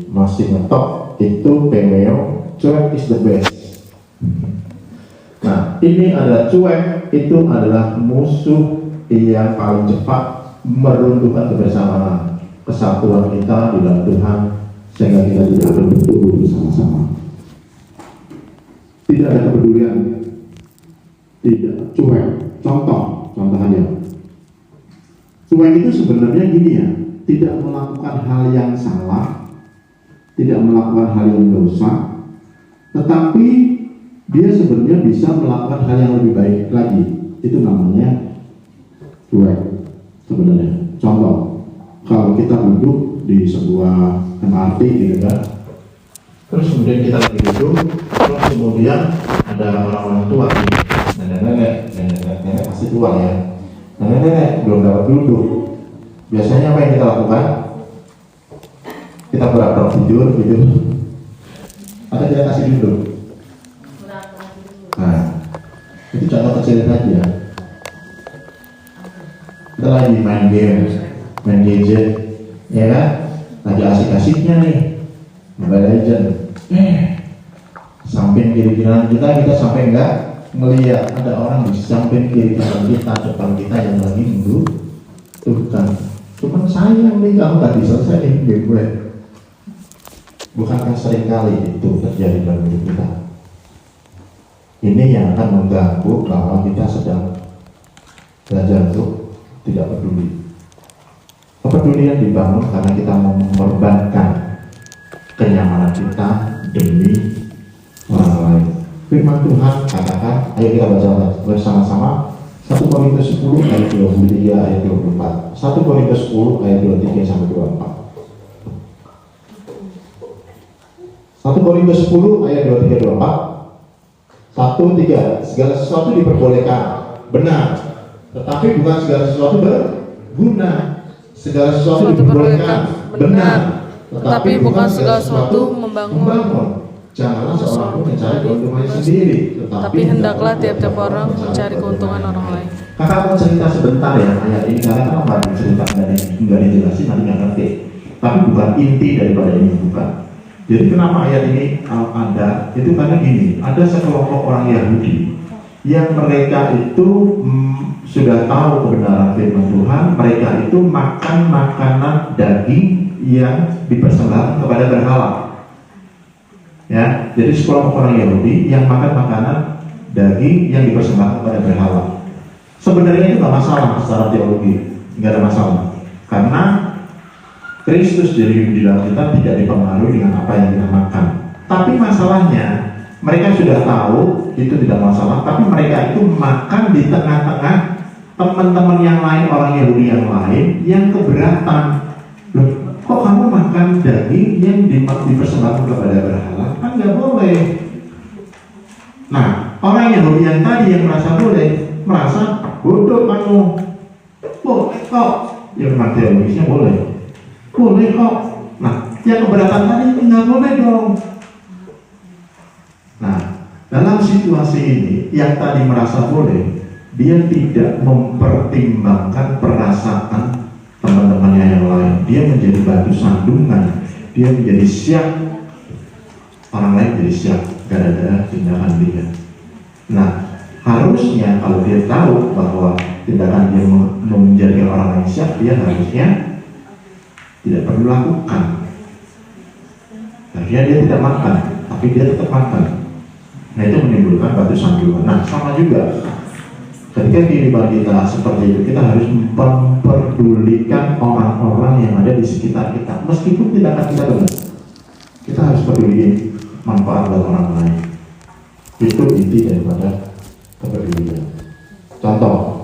masih ngetop itu Pemeo, cuek is the best. Nah, ini adalah cuek, itu adalah musuh yang paling cepat meruntuhkan kebersamaan, kesatuan kita di dalam Tuhan, sehingga kita tidak akan bertumbuh bersama-sama. Tidak ada kepedulian, tidak cuek. Contoh aja. Cuek itu sebenarnya gini ya, tidak melakukan hal yang salah, tidak melakukan hal yang dosa, tetapi dia sebenarnya bisa melakukan hal yang lebih baik lagi. Itu namanya cuek sebenarnya. Contoh, kalau kita duduk di sebuah MRT gitu kan, terus kemudian kita lagi duduk, terus kemudian ada orang-orang tua, nenek pasti tua ya, nenek belum dapat duduk. Biasanya apa yang kita lakukan? Kita pura-pura tidur gitu, atau kita kasih duduk. Nah, itu contoh kecil aja. Kita lagi main game, main gadget, ya kan? Lagi asik-asiknya nih, Mobile Legend. Samping kiri kanan kita sampai enggak melihat ada orang di samping kiri kanan kita, depan kita yang lagi membutuhkan. Cuman sayang nih, kamu tadi selesai nih game gue. Bukankah sering kali itu terjadi dalam hidup kita? Ini yang akan mengganggu bahwa kita sedang belajar untuk tidak peduli. Kepedulian dibangun karena kita mengorbankan kenyamanan kita demi orang lain. Firman Tuhan katakan, ayo kita baca bersama-sama 1 Korintus 10 ayat 23 ayat 24. 1 Korintus 10 ayat 23 sampai 24. 1 Korintus 10 ayat 23 24. 1, 3. Segala sesuatu diperbolehkan, benar, tetapi bukan segala sesuatu berguna. Segala sesuatu diperbolehkan, benar, tetapi bukan segala sesuatu membangun. Janganlah seorang pun mencari keuntungannya sendiri, tapi hendaklah tiap-tiap orang mencari keuntungan orang lain. Kakak mau cerita sebentar ya ayat ini, karena kenapa cerita nggak dijelasin nanti nggak ngerti. Tapi bukan inti daripada ini, bukan. Jadi kenapa ayat ini ada? Itu karena gini, ada sekelompok orang Yahudi yang mereka itu sudah tahu kebenaran firman Tuhan. Mereka itu makan makanan daging yang dipersembahkan kepada berhala. Ya, jadi sekelompok orang Yahudi yang makan makanan daging yang dipersembahkan kepada berhala. Sebenarnya itu nggak masalah secara teologi, nggak ada masalah, karena Kristus di dalam kita tidak dipengaruhi dengan apa yang kita makan. Tapi masalahnya, mereka sudah tahu itu tidak masalah, tapi mereka itu makan di tengah-tengah teman-teman yang lain, orang Yahudi yang lain yang keberatan. Loh, kok kamu makan daging yang dipersembahkan kepada berhala? Kan nggak boleh. Nah, orang Yahudi yang tadi yang merasa boleh, merasa bodoh kamu. Boleh kok. Yang teologisnya boleh. Boleh kok. Nah, yang keberatan tadi nggak boleh dong. Nah, dalam situasi ini, yang tadi merasa boleh, dia tidak mempertimbangkan perasaan teman-temannya yang lain. Dia menjadi batu sandungan. Dia menjadi siap. Orang lain jadi siap gara-gara tindakan dia. Nah, harusnya kalau dia tahu bahwa tindakan dia menjadi orang lain siap, dia harusnya tidak perlu lakukan. Harusnya dia tidak makan, tapi dia tetap makan. Nah, itu menimbulkan batu sandungan. Nah, sama juga ketika kehidupan kita seperti itu, kita harus memperdulikan orang-orang yang ada di sekitar kita, meskipun tindakan kita benar. Kita harus peduli manfaat buat orang lain. Itu inti daripada kepedulian. Contoh,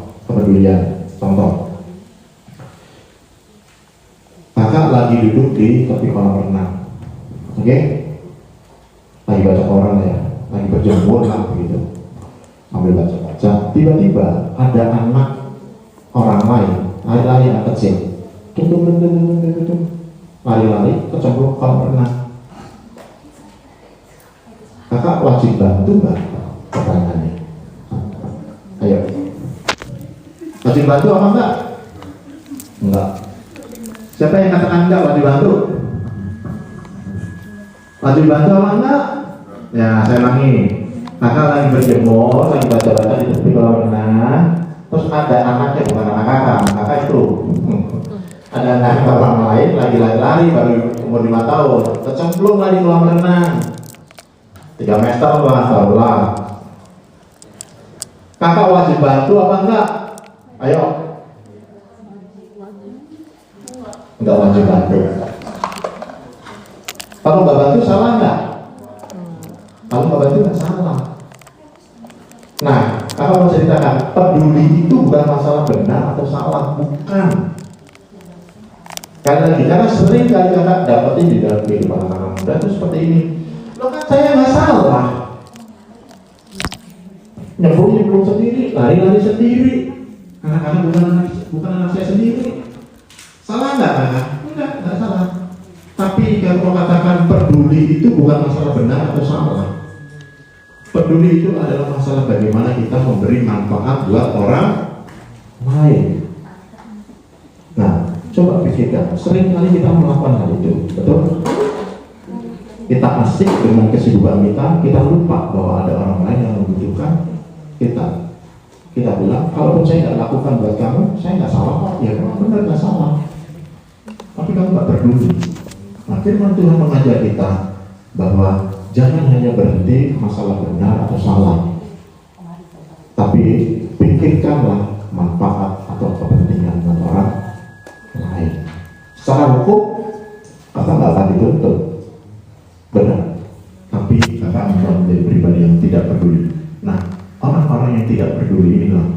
kakak lagi duduk di tepi kolam renang, oke? Lagi baca koran ya, lagi berjemur lah begitu, sambil baca-baca. Tiba-tiba ada anak orang lain, anak kecil, lari-lari kecemplung kolam renang. Kakak wajib bantu nggak? Pertanyaannya. Ayo. Wajib bantu apa enggak? Enggak. Siapa yang katakan enggak wajib bantu? Wajib bantu apa enggak? Ya, saya ulangi. Kakak lagi berjemur, lagi baca-baca di tepi kolam renang. Terus ada anaknya, bukan anak kakak, kakak itu. Ada anak orang lain lagi lari-lari baru umur 5 tahun, kecemplung lagi kolam renang. 3 meter lah, taruhlah. Kakak wajib bantu apa enggak? Ayo. Enggak wajib bantu. Kalau nggak bantu salah nggak? Kalau nggak bantu nggak salah. Nah, kakak mau ceritakan, peduli itu bukan masalah benar atau salah, bukan. Karena sering kali kakak dapetin di dalam kehidupan anak muda itu seperti ini. Lo kan saya nggak salah. Nyemplung sendiri, lari-lari sendiri. Karena bukan anak saya sendiri. Salah nggak kakak? Enggak salah. Tapi kalau katakan peduli itu bukan masalah benar atau salah. Peduli itu adalah masalah bagaimana kita memberi manfaat buat orang lain. Nah, coba pikirkan, sering kali kita melakukan hal itu, betul? Kita asik dengan kesibukan kita lupa bahwa ada orang lain yang membutuhkan kita. Kita bilang, kalaupun saya nggak lakukan buat kamu, saya nggak salah kok. Ya memang benar nggak salah. Tapi kamu nggak peduli. Nah, firman Tuhan mengajar kita bahwa jangan hanya berhenti masalah benar atau salah, tapi pikirkanlah manfaat atau kepentingan orang lain. Secara hukum, kakak nggak akan dituntut, benar. Tapi kakak akan menjadi pribadi yang tidak peduli. Nah, orang-orang yang tidak peduli inilah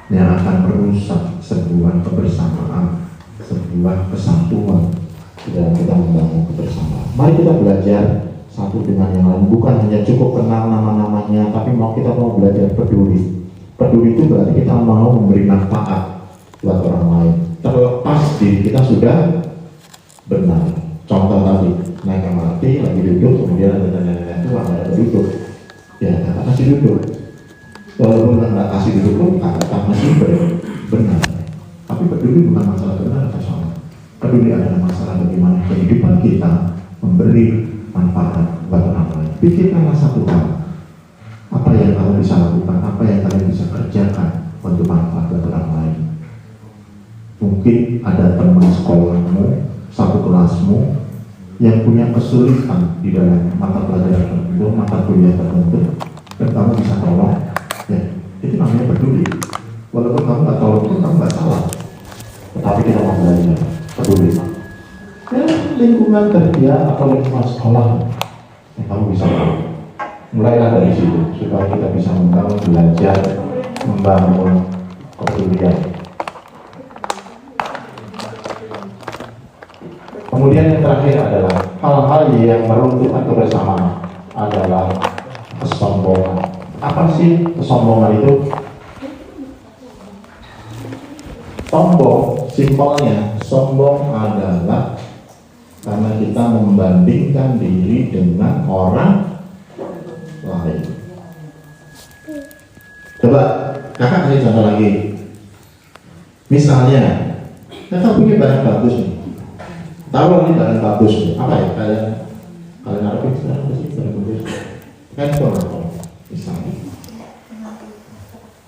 yang akan merusak sebuah kebersamaan, sebuah kesatuan dalam kita membangun kebersamaan. Mari kita belajar satu dengan yang lain, bukan hanya cukup kenal nama-namanya, tapi kita mau belajar peduli. Peduli itu berarti kita mau memberi manfaat buat orang lain, terlepas diri kita sudah benar. Contoh tadi, naik MRT, lagi duduk, kemudian ada nenek-nenek tua, nggak ada duduk, ya kakak kasih duduk. Walaupun nggak kasih duduk pun kakak masih benar. Tapi peduli bukan masalah benar atau salah. Peduli adalah masalah bagaimana kehidupan kita memberi manfaat buat orang lain. Pikirkanlah satu hal, apa yang kamu bisa lakukan, apa yang kalian bisa kerjakan untuk manfaat buat orang lain. Mungkin ada teman sekolahmu, satu kelasmu yang punya kesulitan di dalam mata pelajaran tertentu, mata kuliah tertentu, dan kamu bisa tolong. Ya, itu namanya peduli. Walaupun kamu nggak tolong pun kamu nggak salah. Tetapi kita mau belajar peduli. Ya, lingkungan kerja atau lingkungan sekolah yang kamu bisa tahu. Mulailah dari situ supaya kita bisa membangun, belajar membangun kepedulian. Kemudian yang terakhir adalah hal-hal yang meruntuhkan kebersamaan adalah kesombongan. Apa sih kesombongan itu? Sombong, simpelnya sombong adalah karena kita membandingkan diri dengan orang lain. Coba kakak kasih contoh lagi. Misalnya kakak punya barang bagus nih. Taruh ini barang bagus nih. Apa ya kalian harapin sekarang apa sih barang bagus? Handphone apa? Misalnya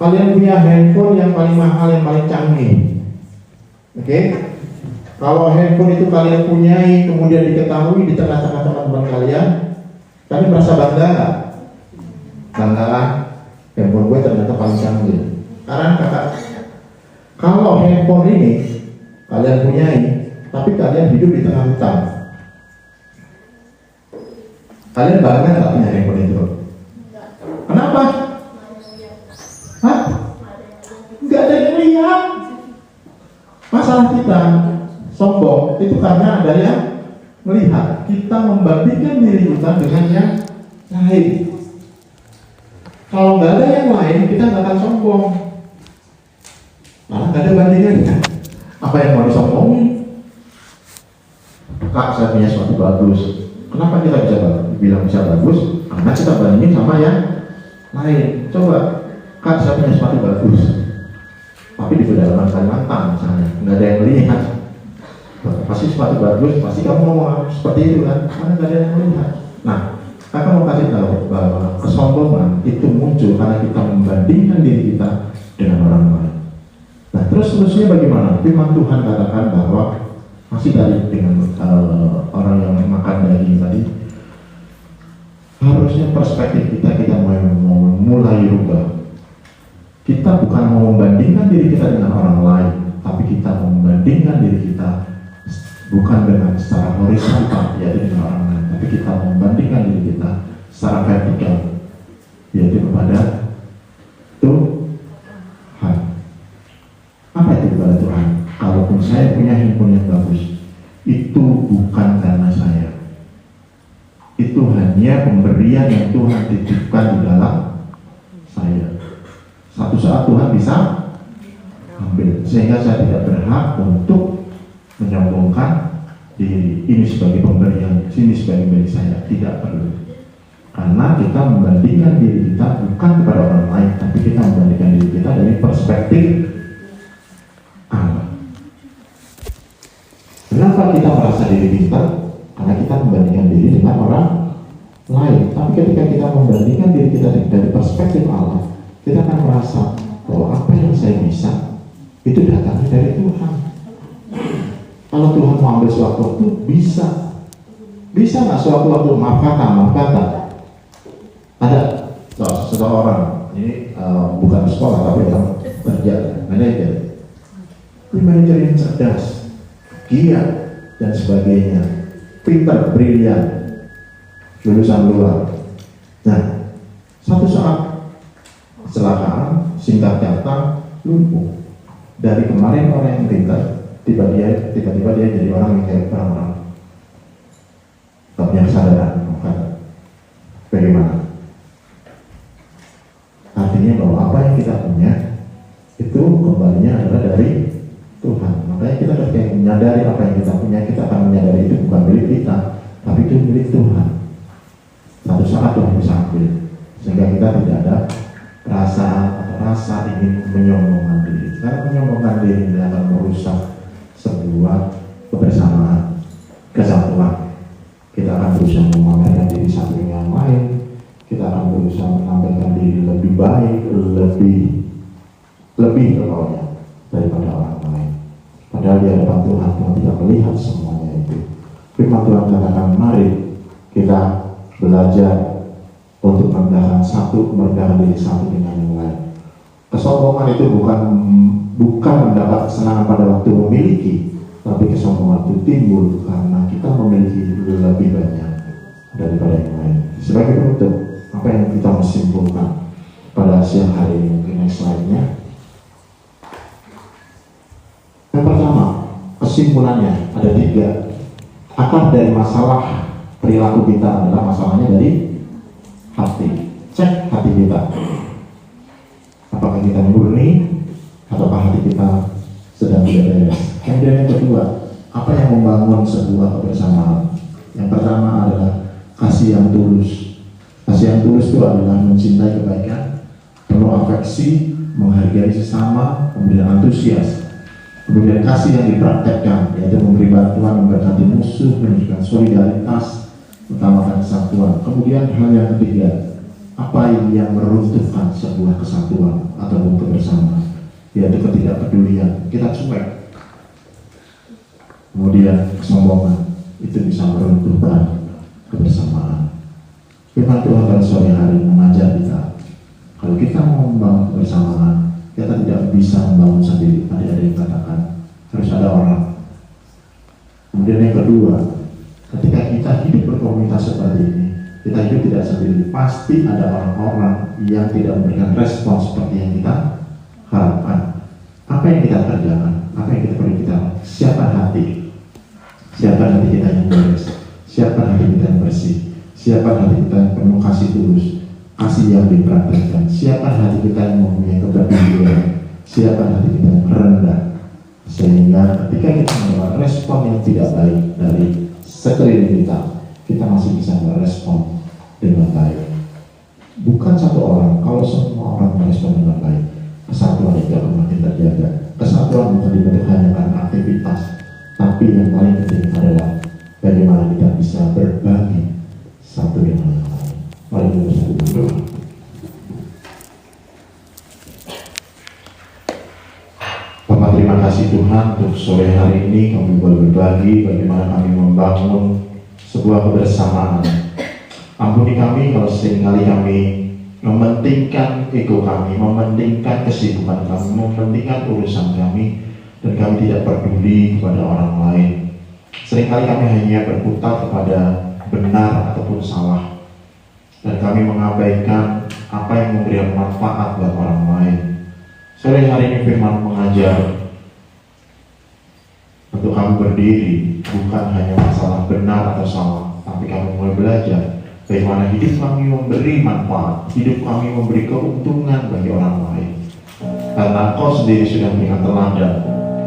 kalian punya handphone yang paling mahal, yang paling canggih. Oke? Kalau handphone itu kalian punyai, kemudian diketahui di tengah-tengah teman-teman kalian merasa bangga nggak? Bangga kan? Handphone gue ternyata paling canggih. Karena kakak, kalau handphone ini kalian punyai, tapi kalian hidup di tengah hutan, kalian bangga nggak punya handphone itu? Kenapa? Hah? Nggak ada yang lihat. Masalah kita sombong itu karena ada yang melihat. Kita membandingkan diri kita dengan yang lain. Kalau nggak ada yang lain, kita nggak akan sombong. Malah nggak ada bandingannya. Apa yang mau disombongin? Kak, saya punya sepatu bagus. Kenapa kita bisa bilang bisa bagus? Karena kita bandingin sama yang lain. Coba, Kak, saya punya sepatu bagus, tapi di pedalaman Kalimantan misalnya, nggak ada yang melihat. Pasti sepatu bagus, pasti kamu ngomong seperti itu kan, karena nggak ada yang melihat. Nah, kakak mau kasih tahu bahwa kesombongan itu muncul karena kita membandingkan diri kita dengan orang lain. Nah, terus solusinya bagaimana? Firman Tuhan katakan bahwa masih tadi dengan orang yang makan daging tadi, harusnya perspektif kita mau mulai rubah. Kita bukan mau membandingkan diri kita dengan orang lain, tapi kita mau membandingkan diri kita bukan dengan secara horizontal, yaitu dengan orang lain, tapi kita mau membandingkan diri kita secara vertikal, yaitu kepada Tuhan. Apa itu kepada Tuhan? Kalaupun saya punya handphone yang bagus, itu bukan karena saya. Itu hanya pemberian yang Tuhan titipkan di dalam saya. Satu saat Tuhan bisa ambil, sehingga saya tidak berhak untuk menyombongkan diri. Ini sebagai pemberian, sini sebagai milik saya. Tidak perlu. Karena kita membandingkan diri kita bukan kepada orang lain, tapi kita membandingkan diri kita dari perspektif Allah. Kenapa kita merasa diri pintar? Karena kita membandingkan diri dengan orang lain. Tapi ketika kita membandingkan diri kita dari perspektif Allah, kita akan merasa bahwa apa yang saya bisa itu datangnya dari Tuhan. Kalau Tuhan mau ambil sewaktu-waktu, bisa nggak sewaktu-waktu? Maaf kata ada seseorang ini bukan sekolah tapi yang kerja manajer yang cerdas, giat dan sebagainya, pintar, brilian, lulusan luar. Nah, satu saat kecelakaan, singkat kata, lumpuh. Dari kemarin orang yang pintar, tiba-tiba dia jadi orang yang kayak orang-orang tak punya kesadaran. Bagaimana? Artinya bahwa apa yang kita punya itu kembalinya adalah dari Tuhan. Makanya kita ketika menyadari apa yang kita punya, kita akan menyadari itu bukan milik kita, tapi itu milik Tuhan. Satu saat Tuhan bisa ambil, sehingga kita tidak ada rasa ingin menyombongkan diri. Karena menyombongkan diri ini akan merusak sebuah kebersamaan, kesatuan. Kita akan berusaha memamerkan diri satu dengan yang lain. Kita akan berusaha menampilkan diri lebih baik, lebih pokoknya daripada orang lain. Padahal di hadapan Tuhan tidak melihat semuanya itu. Firman Tuhan katakan, mari kita belajar untuk merendahkan diri satu dengan yang lain. Kesombongan itu bukan mendapat kesenangan pada waktu memiliki, tapi kesombongan itu timbul karena kita memiliki lebih banyak daripada yang lain. Sebagai penutup, apa yang kita mau simpulkan pada siang hari ini? Mungkin next slide-nya. Yang pertama, kesimpulannya ada 3. Akar dari masalah perilaku kita adalah masalahnya dari hati. Cek hati kita. Apakah kita murni ataukah hati kita sedang tidak beres? Kemudian yang kedua, apa yang membangun sebuah kebersamaan? Yang pertama adalah kasih yang tulus. Kasih yang tulus itu adalah mencintai kebaikan, penuh afeksi, menghargai sesama, kemudian antusias. Kemudian kasih yang dipraktekkan, yaitu memberi bantuan, memberkati musuh, menunjukkan solidaritas, utamakan kesatuan. Kemudian hal yang ketiga, apa yang meruntuhkan sebuah kesatuan ataupun kebersamaan, yaitu ketidakpedulian. Kita cuek. Kemudian kesombongan itu bisa meruntuhkan kebersamaan. Firman Tuhan pada sore hari mengajar kita, kalau kita mau membangun kebersamaan, kita tidak bisa membangun sendiri. Tadi ada yang katakan harus ada orang. Kemudian yang kedua, ketika kita hidup berkomunitas seperti ini, kita hidup tidak sendiri. Pasti ada orang-orang yang tidak memberikan respon seperti yang kita harapkan. Apa yang kita kerjakan? Apa yang kita perlu kita siapkan hati. Siapkan hati kita yang beres. Siapkan hati kita yang bersih. Siapkan hati kita yang penuh kasih tulus, kasih yang dipraktekkan. Siapkan hati kita yang mempunyai keberpihakan. Siapkan hati kita yang rendah, sehingga ketika kita mendapat respon yang tidak baik dari sekeliling kita masih bisa merespon dengan baik. Bukan satu orang, kalau semua orang merespon dengan baik, kesatuan itu akan makin terjaga. Kesatuan bukan dibentuk hanya karena aktivitas, tapi yang paling penting adalah bagaimana kita bisa berbagi satu dengan yang lain. Mari kita bersatu berdoa. Bapak, terima kasih Tuhan untuk sore hari ini kami boleh berbagi bagaimana kami membangun sebuah kebersamaan. Ampuni kami kalau seringkali kami mementingkan ego kami, mementingkan kesibukan kami, mementingkan urusan kami, dan kami tidak peduli kepada orang lain. Seringkali kami hanya berputar kepada benar ataupun salah, dan kami mengabaikan apa yang memberi manfaat buat orang lain. Sore hari ini firman mengajar untuk kami berdiri bukan hanya masalah benar atau salah, tapi kami mulai belajar bagaimana hidup kami memberi manfaat, hidup kami memberi keuntungan bagi orang lain. Karena Engkau sendiri sudah memberikan teladan,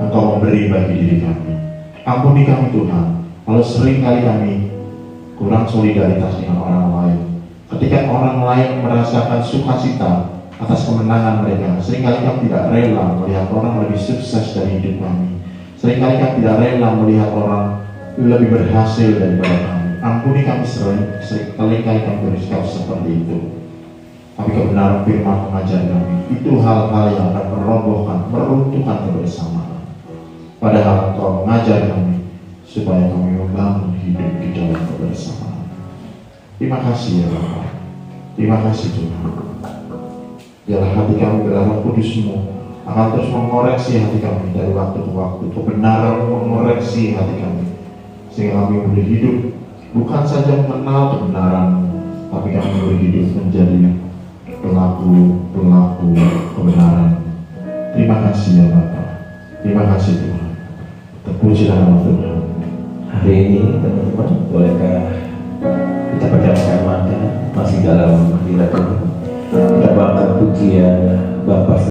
Engkau memberi bagi diri kami. Ampuni kami Tuhan, kalau sering kali kami kurang solidaritas dengan orang lain. Ketika orang lain merasakan sukacita atas kemenangan mereka, seringkali kami tidak rela melihat orang lebih sukses dari hidup kami. Seringkali kami tidak rela melihat orang lebih berhasil daripada kami. Ampuni kami seringkali kami bersikap seperti itu. Tapi kebenaran firman mengajar kami, itu hal-hal yang akan merobohkan, meruntuhkan kebersamaan. Padahal Engkau mengajar kami supaya kami membangun hidup di dalam kebersamaan. Terima kasih ya Bapak. Terima kasih Tuhan. Biarlah hati kami berharap Kudus-Mu akan terus mengoreksi hati kami dari waktu ke waktu. Kebenaran mengoreksi hati kami sehingga kami boleh hidup bukan saja mengenal kebenaran, tapi kami boleh hidup menjadi pelaku kebenaran. Terima kasih ya Bapak. Terima kasih Tuhan. Terpujilah nama Tuhan. Hari ini teman-teman, bolehkah kita pejamkan mata masih dalam hadirat Tuhan? Kita bangkit pujian Bapa